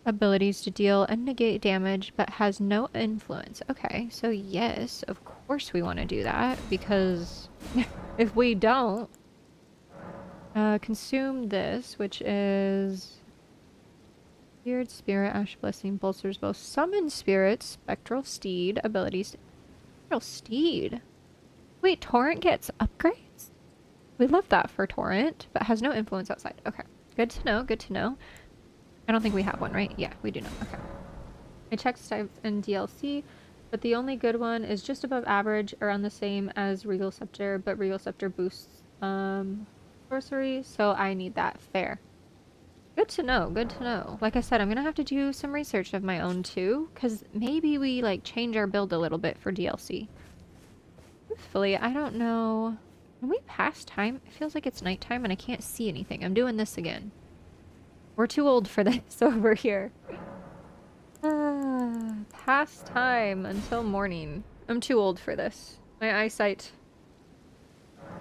S1: abilities to deal and negate damage, but has no influence. Okay, so yes, of course we want to do that, because if we don't, consume this, which is Weird Spirit, Ash Blessing, bolsters both Summon Spirits, Spectral Steed abilities. Spectral Steed? Wait, Torrent gets upgrades? We love that for Torrent, but has no influence outside. Okay, good to know, good to know. I don't think we have one, right? Yeah, we do not. Okay. I checked stuff in DLC, but the only good one is just above average, around the same as Regal Scepter, but Regal Scepter boosts sorcery, so I need that. Fair. Good to know, good to know. Like I said, I'm gonna have to do some research of my own too, because maybe we like change our build a little bit for DLC. Truthfully, I don't know. When we pass time, it feels like it's nighttime and I can't see anything. I'm doing this again. We're too old for this over here. Past time until morning. I'm too old for this. My eyesight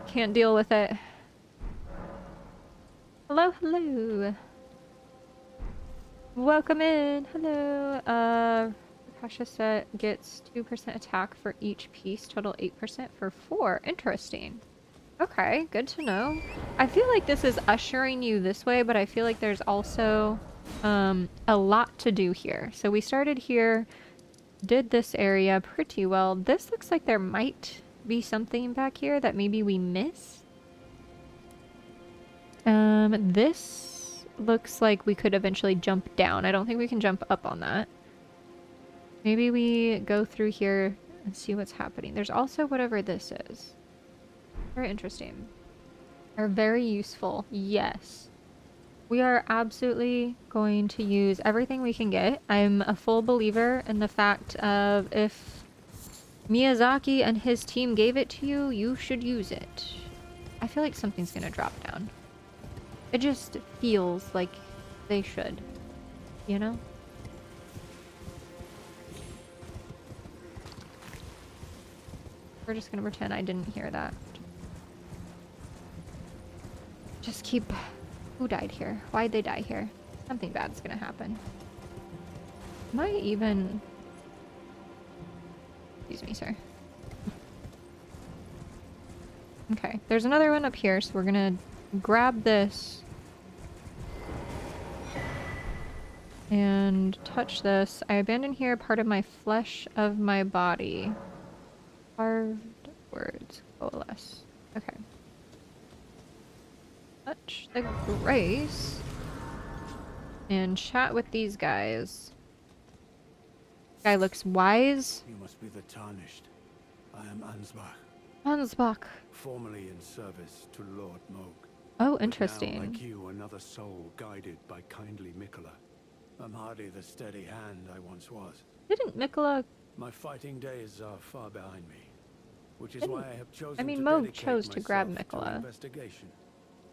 S1: can't deal with it. Hello, hello. Welcome in. Hello. Rakasha set gets 2% attack for each piece, total 8% for 4. Interesting. Okay, good to know. I feel like this is ushering you this way, but I feel like there's also a lot to do here. So we started here, did this area pretty well. This looks like there might be something back here that maybe we missed. This looks like we could eventually jump down. I don't think we can jump up on that. Maybe we go through here and see what's happening. There's also whatever this is. Very interesting. Are very useful. Yes. We are absolutely going to use everything we can get. I'm a full believer in the fact of if Miyazaki and his team gave it to you, you should use it. I feel like something's gonna drop down. It just feels like they should. You know? We're just gonna pretend I didn't hear that. Just keep... Who died here? Why'd they die here? Something bad's gonna happen. Might even... Excuse me, sir. Okay, there's another one up here, so we're gonna grab this. And touch this. I abandon here part of my flesh of my body. Carved words coalesce. Okay. Touch the grace. And chat with these guys. Guy looks wise.
S4: You must be the Tarnished. I am Ansbach,
S1: Hansbach.
S4: formerly in service to Lord Moog.
S1: Oh,
S4: But now,
S1: interesting.
S4: like you, another soul guided by kindly Mikola. I'm hardly the steady hand I once was.
S1: Didn't Mikola...
S4: My fighting days are far behind me, which is
S1: Didn't-
S4: why I have chosen
S1: I mean,
S4: to
S1: Moog
S4: dedicate
S1: chose to grab
S4: myself to
S1: Mikola.
S4: investigation,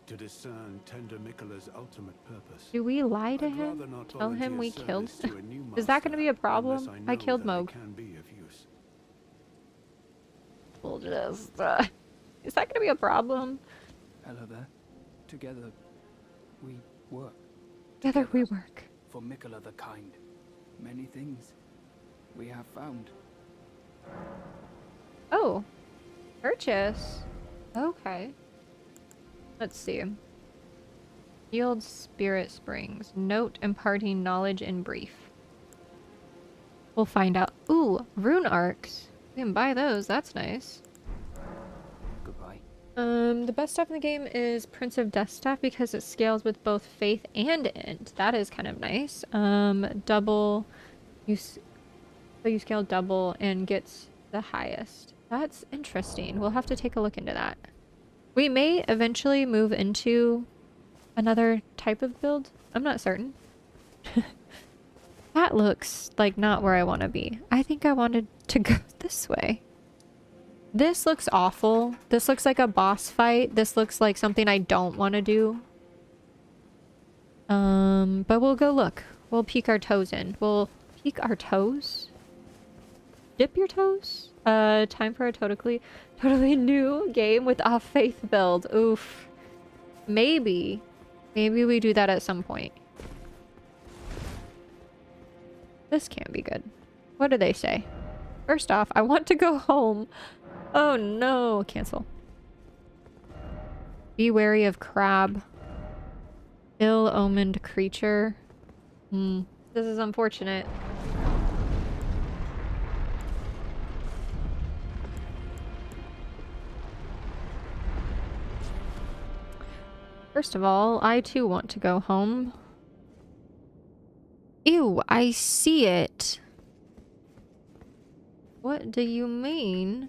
S4: to discern tender Mikola's ultimate purpose.
S1: Do we lie to
S4: I'd
S1: him?
S4: rather not
S1: Tell him
S4: volunteer
S1: we killed...
S4: service to a new
S1: Is that going to be a
S4: master
S1: problem?
S4: unless
S1: I
S4: know
S1: killed
S4: that
S1: Moog.
S4: can be of use.
S1: We'll just... is that going to be a problem?
S5: Hello there. Together, we work.
S1: Together we work.
S5: For Mikola the Kind. Many things we have found.
S1: Oh. Purchase. Okay. Let's see. Yield Spirit Springs. Note imparting knowledge in brief. We'll find out. Ooh, rune arcs. We can buy those. That's nice.
S5: Goodbye.
S1: The best stuff in the game is Prince of Death Staff because it scales with both faith and int. That is kind of nice. Double. So you scale double and gets the highest. That's interesting. We'll have to take a look into that. We may eventually move into another type of build. I'm not certain. That looks like not where I want to be. I think I wanted to go this way. This looks awful. This looks like a boss fight. This looks like something I don't want to do. But we'll go look. We'll peek our toes in. We'll peek our toes? Dip your toes? Time for a totally new game with a faith build. Oof. Maybe we do that at some point. This can't be good. What do they say? First off, I want to go home. Oh no. Cancel. Be wary of crab. Ill-omened creature. This is unfortunate. First of all, I too want to go home. Ew, I see it. What do you mean?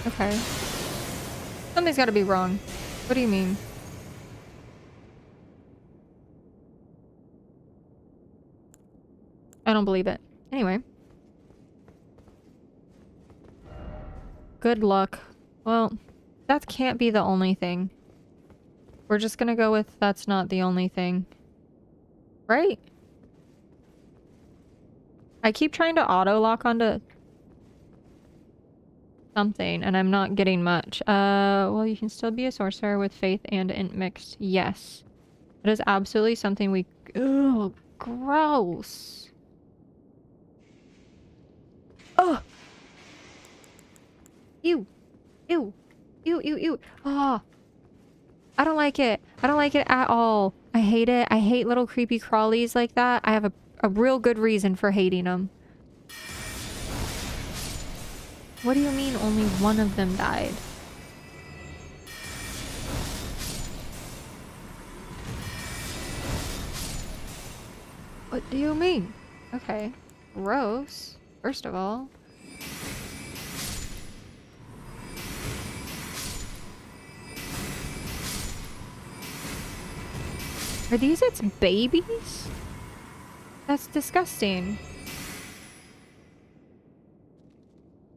S1: Okay. Something's gotta be wrong. What do you mean? I don't believe it. Anyway. Good luck. Well, that can't be the only thing. We're just gonna go with that's not the only thing. Right? I keep trying to auto-lock onto something, and I'm not getting much. Well, you can still be a sorcerer with faith and int mixed. Yes. That is absolutely something we... Ugh, gross. Ugh! Ew. Ew. Ew, ew, ew. Ah. I don't like it. I don't like it at all. I hate it. I hate little creepy crawlies like that. I have a real good reason for hating them. What do you mean only one of them died? What do you mean? Okay. Gross. First of all. Are these its babies? That's disgusting.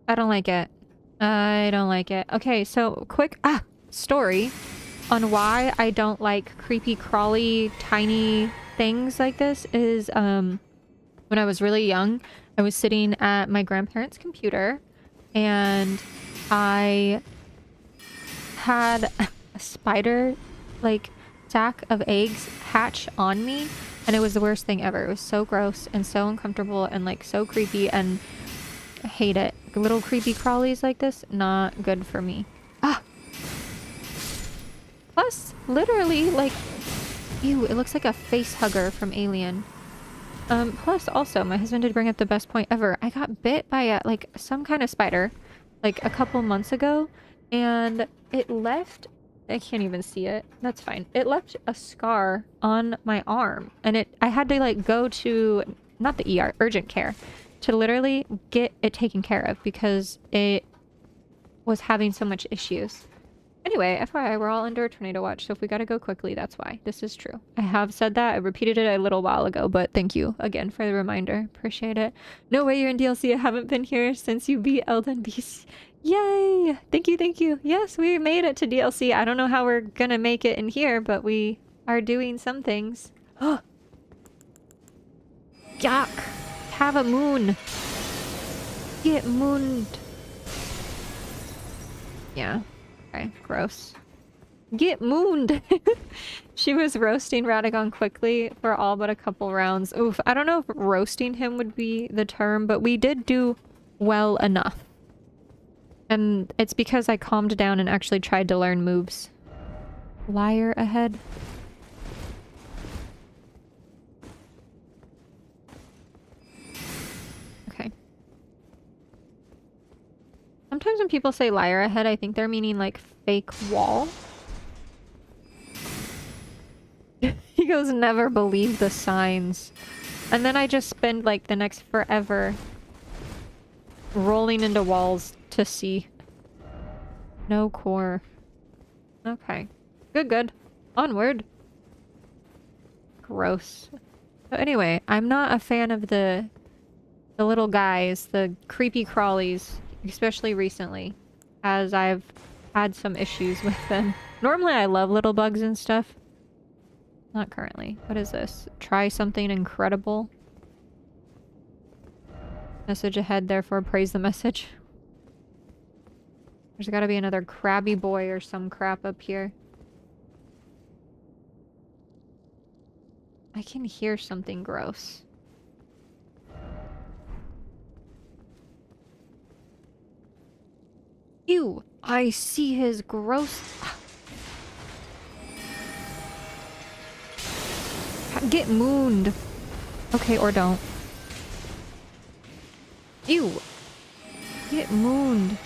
S1: I don't like it. I don't like it. Okay, so quick story on why I don't like creepy crawly tiny things like this is when I was really young, I was sitting at my grandparents' computer and I had a spider like sack of eggs hatch on me, and it was the worst thing ever. It was so gross and so uncomfortable and like so creepy, and I hate it. Little creepy crawlies like this, not good for me. Plus, literally, like, ew, it looks like a face hugger from Alien. Plus also, my husband did bring up the best point ever. I got bit by a, like, some kind of spider, like, a couple months ago, and it left... I can't even see it. That's fine. It left a scar on my arm, and I had to, like, go to, not the ER, urgent care, to literally get it taken care of because it was having so much issues. Anyway, FYI, we're all under a tornado watch, so if we gotta go quickly, that's why. This is true. I have said that. I repeated it a little while ago, but thank you again for the reminder. Appreciate it. No way you're in DLC. I haven't been here since you beat Elden Beast. Yay! Thank you, thank you. Yes, we made it to DLC. I don't know how we're gonna make it in here, but we are doing some things. Oh! Yuck! Have a moon! Get mooned! Yeah. Okay, gross. Get mooned! She was roasting Radagon quickly for all but a couple rounds. Oof, I don't know if roasting him would be the term, but we did do well enough. And it's because I calmed down and actually tried to learn moves. Liar ahead. Okay. Sometimes when people say liar ahead, I think they're meaning like fake wall. He goes, never believe the signs. And then I just spend like the next forever rolling into walls to see. No core. Okay. Good, good. Onward. Gross. So anyway, I'm not a fan of the little guys, the creepy crawlies, especially recently, as I've had some issues with them. Normally I love little bugs and stuff. Not currently. What is this? Try something incredible. Message ahead, therefore praise the message. There's gotta be another crabby boy or some crap up here. I can hear something gross. Ew! I see his gross... Get mooned! Okay, or don't. Ew! Get mooned!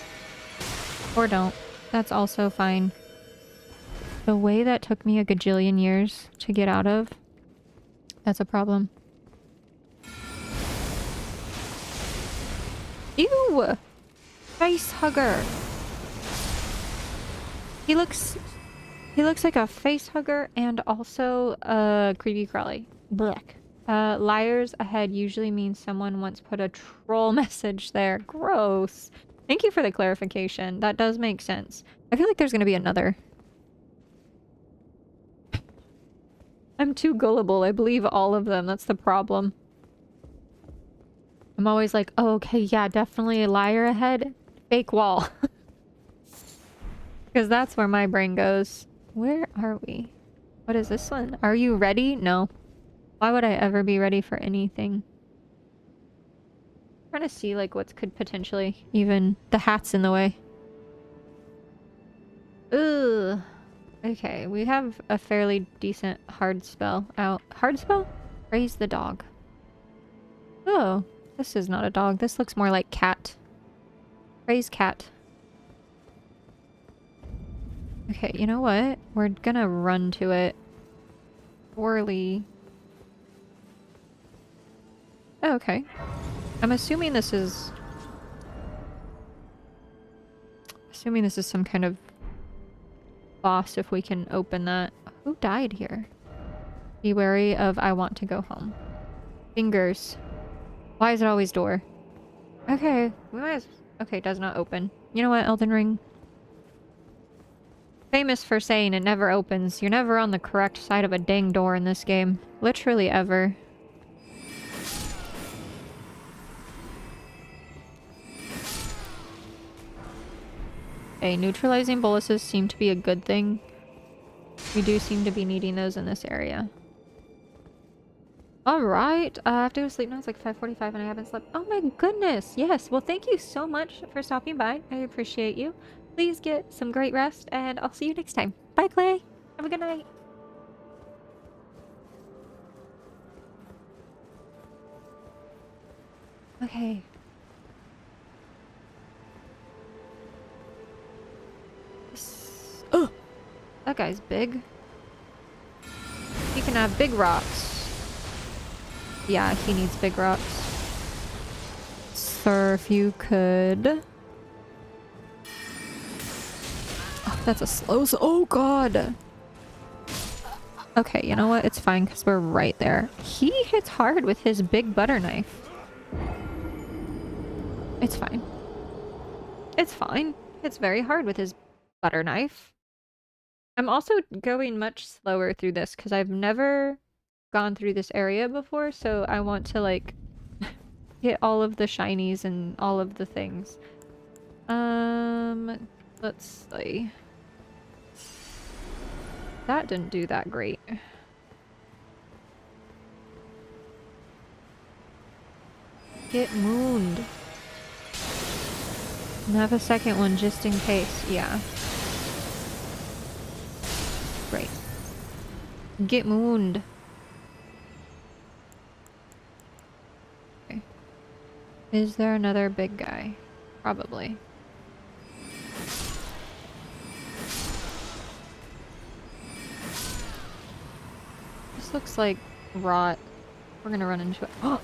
S1: Or don't. That's also fine. The way that took me a gajillion years to get out of, that's a problem. Ew! Face hugger! He looks like a face hugger and also a creepy crawly. Blech. Liars ahead usually means someone once put a troll message there. Gross. Thank you for the clarification. That does make sense. I feel like there's gonna be another. I'm too gullible. I believe all of them. That's the problem. I'm always like, oh, okay, yeah, definitely a liar ahead. Fake wall. Because that's where my brain goes. Where are we? What is this one? Are you ready? No. Why would I ever be ready for anything? I'm trying to see like what could potentially even... The hat's in the way. Ugh. Okay, we have a fairly decent hard spell out. Hard spell? Raise the dog. Oh, this is not a dog. This looks more like cat. Raise cat. Okay, you know what? We're gonna run to it. Poorly. Oh, okay. I'm assuming this is... Assuming this is some kind of boss if we can open that. Who died here? Be wary of I want to go home. Fingers. Why is it always door? Okay, we might as... Okay, does not open. You know what, Elden Ring? Famous for saying it never opens. You're never on the correct side of a dang door in this game. Literally ever. Okay, neutralizing boluses seem to be a good thing. We do seem to be needing those in this area. Alright, I have to go to sleep now. It's like 5:45 and I haven't slept. Oh my goodness! Yes, well thank you so much for stopping by. I appreciate you. Please get some great rest and I'll see you next time. Bye Clay! Have a good night! Okay. Oh! That guy's big. He can have big rocks. Yeah, he needs big rocks. Sir, if you could... Oh, that's a slow... Oh, God! Okay, you know what? It's fine, because we're right there. He hits hard with his big butter knife. It's fine. It's fine. It's very hard with his butter knife. I'm also going much slower through this, because I've never gone through this area before, so I want to, like, get all of the shinies and all of the things. Let's see. That didn't do that great. Get mooned. And have a second one just in case. Yeah. Great. Get mooned. Okay. Is there another big guy? Probably. This looks like rot. We're gonna run into it. Oh!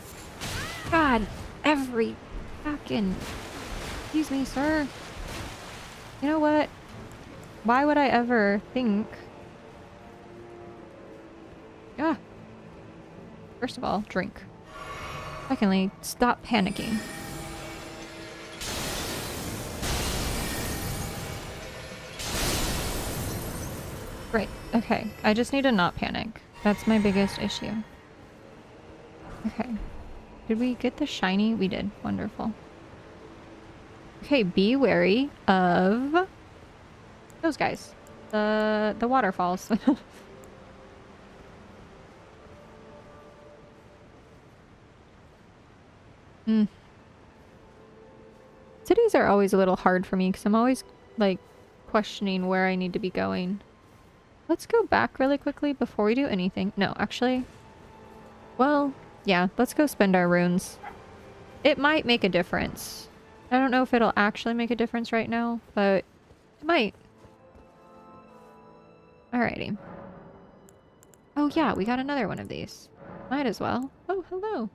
S1: God! Every fucking... Excuse me, sir. You know what? Why would I ever think... Ah! First of all, drink. Secondly, stop panicking. Right, okay. I just need to not panic. That's my biggest issue. Okay. Did we get the shiny? We did. Wonderful. Okay, be wary of those guys. The waterfalls. Cities are always a little hard for me because I'm always, like, questioning where I need to be going. Let's go back really quickly before we do anything. No, actually. Well, yeah, let's go spend our runes. It might make a difference. I don't know if it'll actually make a difference right now, but it might. Alrighty. Oh yeah, we got another one of these. Might as well. Oh, hello.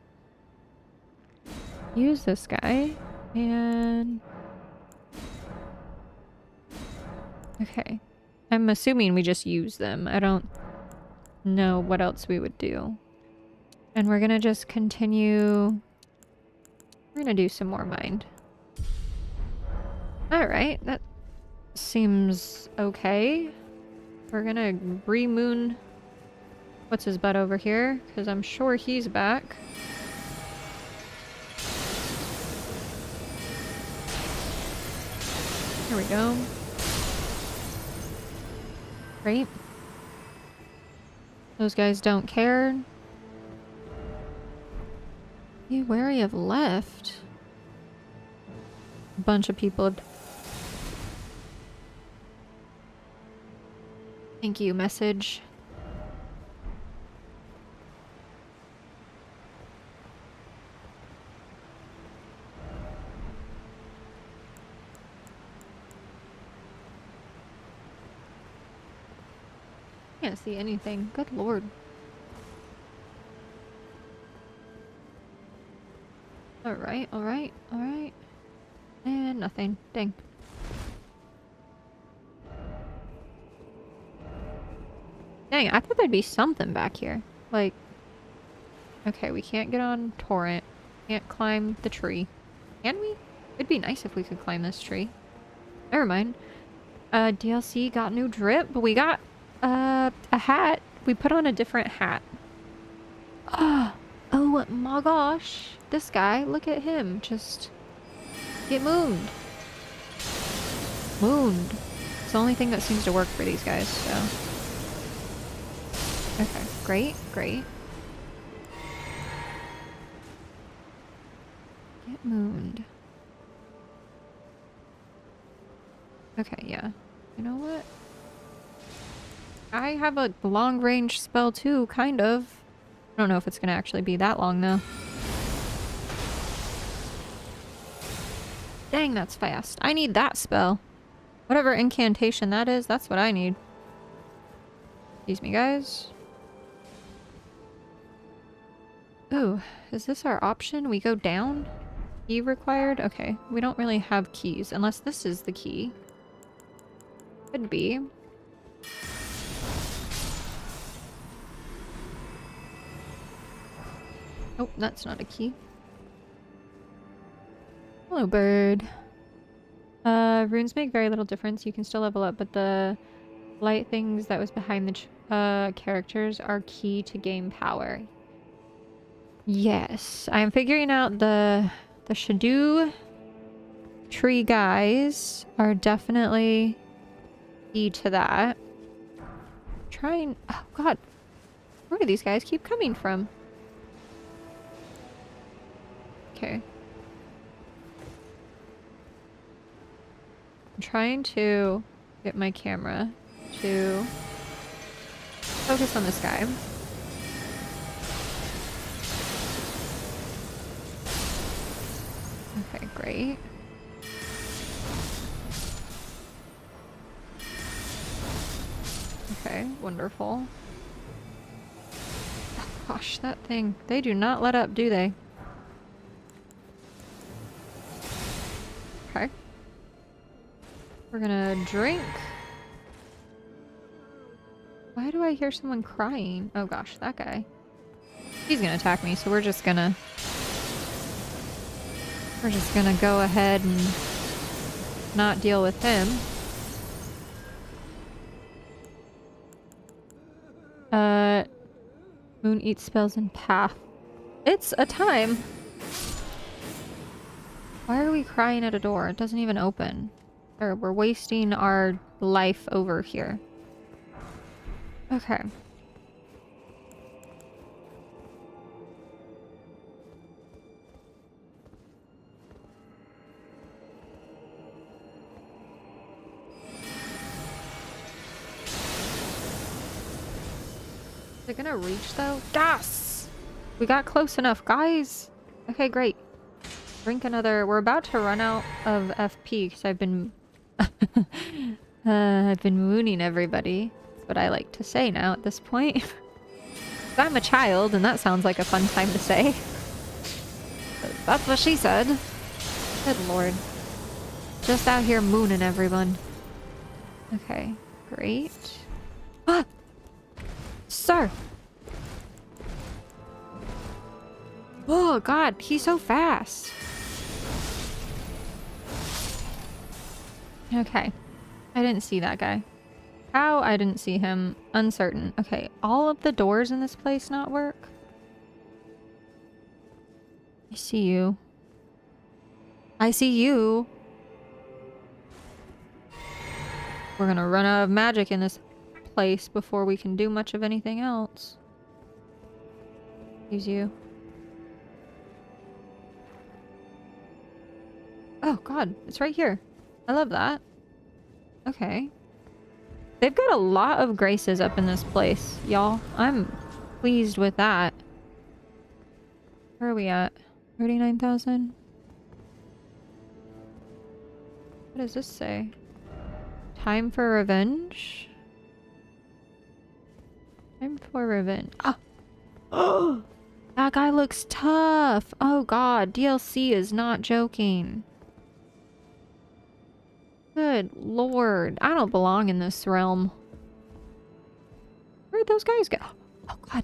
S1: Use this guy, and... Okay. I'm assuming we just use them. I don't know what else we would do. And we're gonna just continue... We're gonna do some more mind. Alright, that seems okay. We're gonna re-moon... What's his butt over here? Because I'm sure he's back. Here we go. Great. Those guys don't care. Be wary of left. A bunch of people. Thank you, message. Can't see anything. Good lord. Alright, alright, alright. And nothing. Dang. Dang, I thought there'd be something back here. Like... Okay, we can't get on Torrent. Can't climb the tree. Can we? It'd be nice if we could climb this tree. Never mind. DLC got new drip, but we got... a hat. We put on a different hat. Oh my gosh. This guy, look at him. Just get mooned. Mooned. It's the only thing that seems to work for these guys, so. Okay, great, great. Get mooned. Okay, yeah. You know what? I have a long-range spell too, kind of. I don't know if it's gonna actually be that long though. Dang, that's fast. I need that spell. Whatever incantation that is, that's what I need. Excuse me, guys. Ooh, is this our option? We go down? Key required? Okay, we don't really have keys, unless this is the key. Could be. Oh, that's not a key. Hello, bird. Runes make very little difference. You can still level up, but the light things that was behind the characters are key to game power. Yes, I'm figuring out the Shadow tree guys are definitely key to that. Trying. Oh God, where do these guys keep coming from? Okay. I'm trying to get my camera to focus on this guy. Okay, great. Okay, wonderful. Oh, gosh, that thing. They do not let up, do they? Okay. We're gonna drink. Why do I hear someone crying? Oh gosh, that guy. He's gonna attack me, so we're just gonna go ahead and not deal with him. Moon eats spells in path. It's a time. Why are we crying at a door? It doesn't even open. Or we're wasting our life over here. Okay. Is it gonna reach though? Yes! We got close enough, guys! Okay, great. Drink another. We're about to run out of FP because I've been I've been mooning everybody. That's what I like to say now at this point. 'Cause I'm a child and that sounds like a fun time to say. But that's what she said. Good lord. Just out here mooning everyone. Okay, great. Ah! Sir! Oh god, he's so fast. Okay. I didn't see that guy. How? I didn't see him. Uncertain. Okay, all of the doors in this place not work? I see you. I see you. We're gonna run out of magic in this place before we can do much of anything else. Use you. Oh god, it's right here. I love that. Okay. They've got a lot of graces up in this place, y'all. I'm pleased with that. Where are we at? 39,000? What does this say? Time for revenge? Time for revenge. Ah! Oh! That guy looks tough! Oh god, DLC is not joking. Good lord. I don't belong in this realm. Where'd those guys go? Oh god.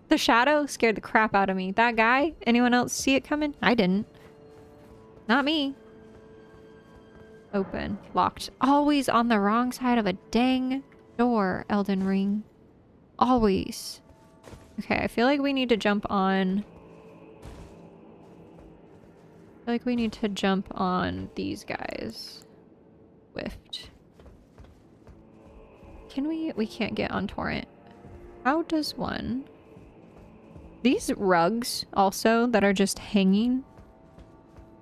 S1: The shadow scared the crap out of me. That guy? Anyone else see it coming? I didn't. Not me. Open. Locked. Always on the wrong side of a dang door, Elden Ring. Always. Okay, I feel like we need to jump on... I feel like we need to jump on these guys. Swift. Can we? We can't get on torrent. How does one? These rugs also that are just hanging.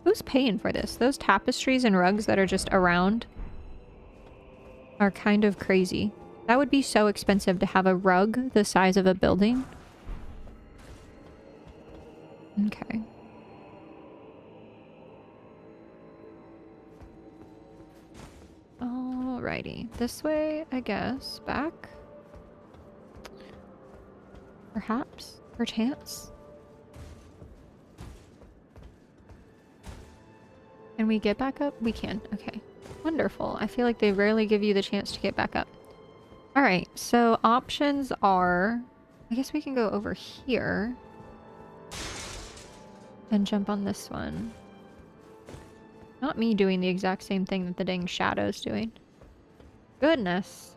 S1: Who's paying for this? Those tapestries and rugs that are just around are kind of crazy. That would be so expensive to have a rug the size of a building. Okay. Alrighty. This way, I guess. Back? Perhaps? Perchance? Can we get back up? We can. Okay. Wonderful. I feel like they rarely give you the chance to get back up. Alright, so options are... I guess we can go over here. And jump on this one. Not me doing the exact same thing that the dang shadow's doing. Goodness.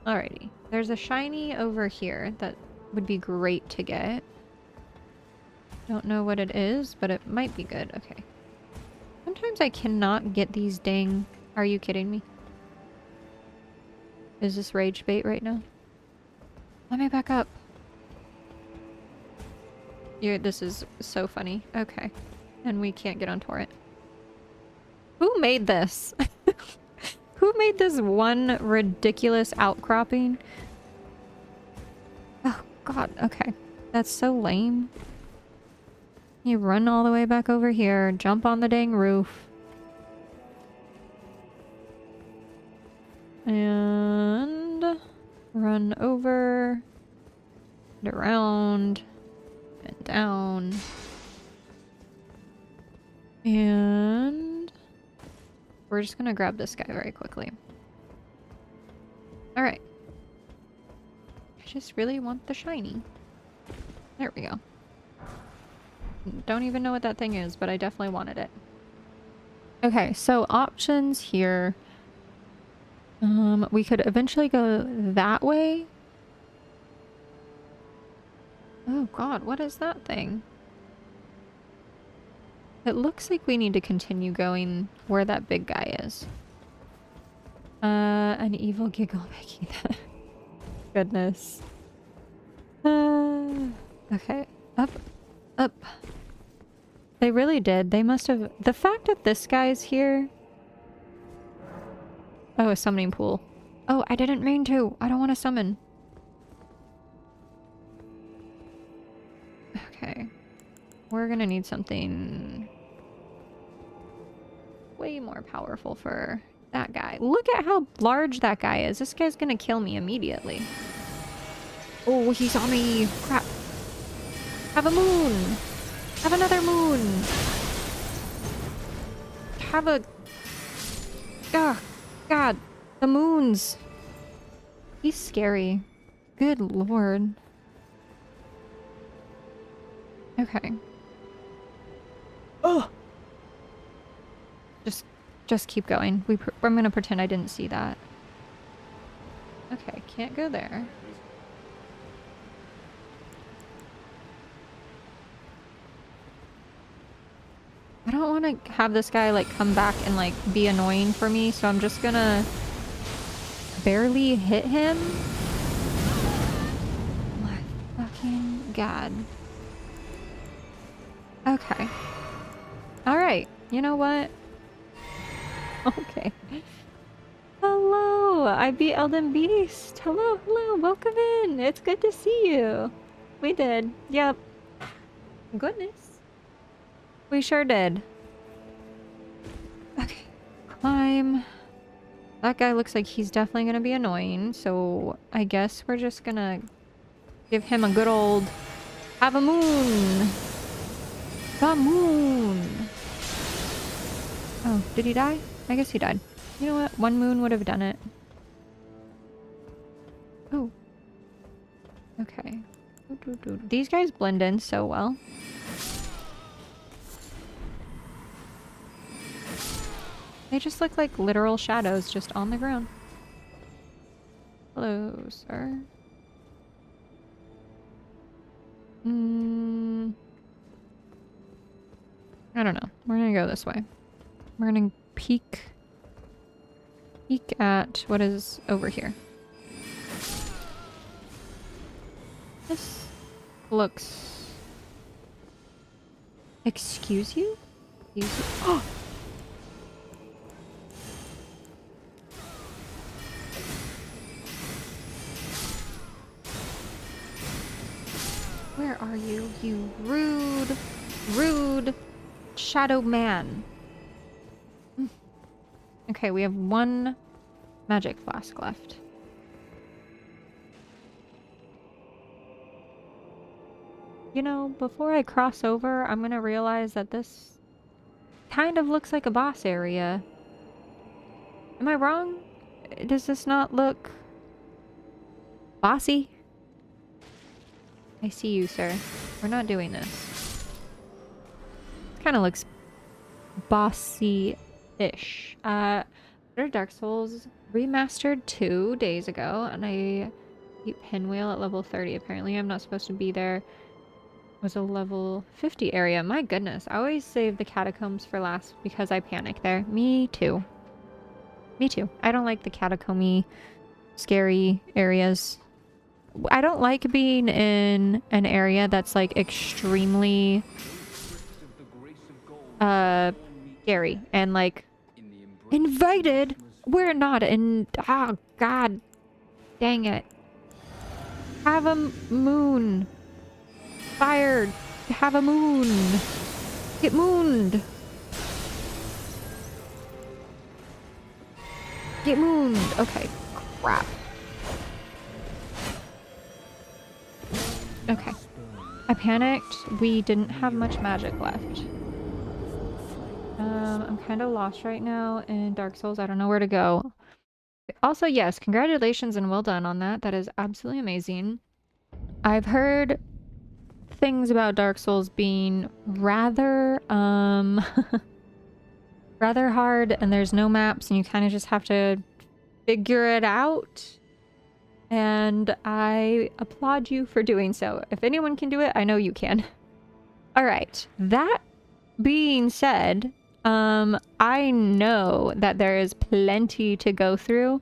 S1: Alrighty. There's a shiny over here that would be great to get. Don't know what it is, but it might be good. Okay. Sometimes I cannot get these dang... Are you kidding me? Is this rage bait right now? Let me back up. This is so funny. Okay. And we can't get on Torrent. Who made this? Who made this one ridiculous outcropping? Oh, God. Okay. That's so lame. You run all the way back over here, jump on the dang roof. And run over and around and down. And we're just gonna grab this guy very quickly. Alright. I just really want the shiny. There we go. Don't even know what that thing is, but I definitely wanted it. Okay, so options here. We could eventually go that way. Oh god, what is that thing? It looks like we need to continue going where that big guy is. An evil giggle making that. Goodness. Okay. Up. Up. They really did. They must have... The fact that this guy's here... Oh, a summoning pool. Oh, I didn't mean to. I don't want to summon. Okay. We're gonna need something... way more powerful for that guy. Look at how large that guy is. This guy's gonna kill me immediately. Oh, he saw me. Crap. Have a moon. Have another moon. Have a... Ah, God. The moons. He's scary. Good lord. Okay. Oh! Just keep going. I'm gonna pretend I didn't see that. Okay, can't go there. I don't want to have this guy, like, come back and, like, be annoying for me, so I'm just gonna barely hit him. My fucking god. Okay. Alright, you know what? Okay. Hello! I beat Elden Beast! Hello, hello, welcome in! It's good to see you! We did. Yep. Goodness. We sure did. Okay. Climb. That guy looks like he's definitely gonna be annoying, so I guess we're just gonna give him a good old... Have a moon! The moon! Oh, did he die? I guess he died. You know what? One moon would have done it. Oh. Okay. These guys blend in so well. They just look like literal shadows just on the ground. Hello, sir. I don't know. We're gonna go this way. We're gonna peek at what is over here. This looks... Excuse you? Excuse you? Oh! Where are you, you rude shadow man? Okay, we have one magic flask left. You know, before I cross over, I'm gonna realize that this kind of looks like a boss area. Am I wrong? Does this not look bossy? I see you, sir. We're not doing this. Kind of looks bossy-ish. Dark Souls remastered 2 days ago, and I beat Pinwheel at level 30. Apparently, I'm not supposed to be there. It was a level 50 area. My goodness, I always save the catacombs for last because I panic there. Me too. Me too. I don't like the catacomby, scary areas. I don't like being in an area that's like extremely scary and like invited. We're not in. Oh god dang it. Have a moon. Fired. Have a moon. Get mooned. Get mooned. Okay. Crap. Okay. I panicked. We didn't have much magic left. I'm kind of lost right now in Dark Souls. I don't know where to go. Also, yes, congratulations and well done on that. That is absolutely amazing. I've heard things about Dark Souls being rather, rather hard, and there's no maps, and you kind of just have to figure it out. And I applaud you for doing so. If anyone can do it, I know you can. All right. That being said, I know that there is plenty to go through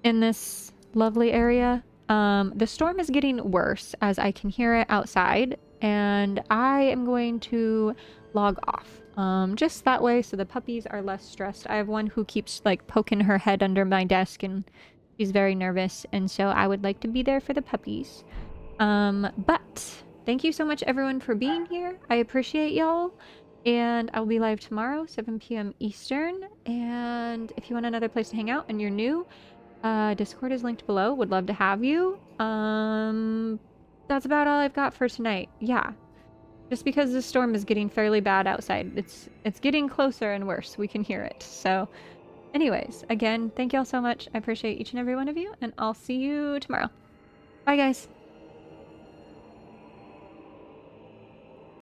S1: in this lovely area. The storm is getting worse as I can hear it outside, and I am going to log off. Just that way so the puppies are less stressed. I have one who keeps like poking her head under my desk and she's very nervous, and so I would like to be there for the puppies. But thank you so much everyone for being here. I appreciate y'all. And I'll be live tomorrow, 7 p.m. Eastern. And if you want another place to hang out and you're new, Discord is linked below. Would love to have you. That's about all I've got for tonight. Yeah. Just because the storm is getting fairly bad outside. It's getting closer and worse. We can hear it. So anyways, again, thank y'all so much. I appreciate each and every one of you, and I'll see you tomorrow. Bye, guys.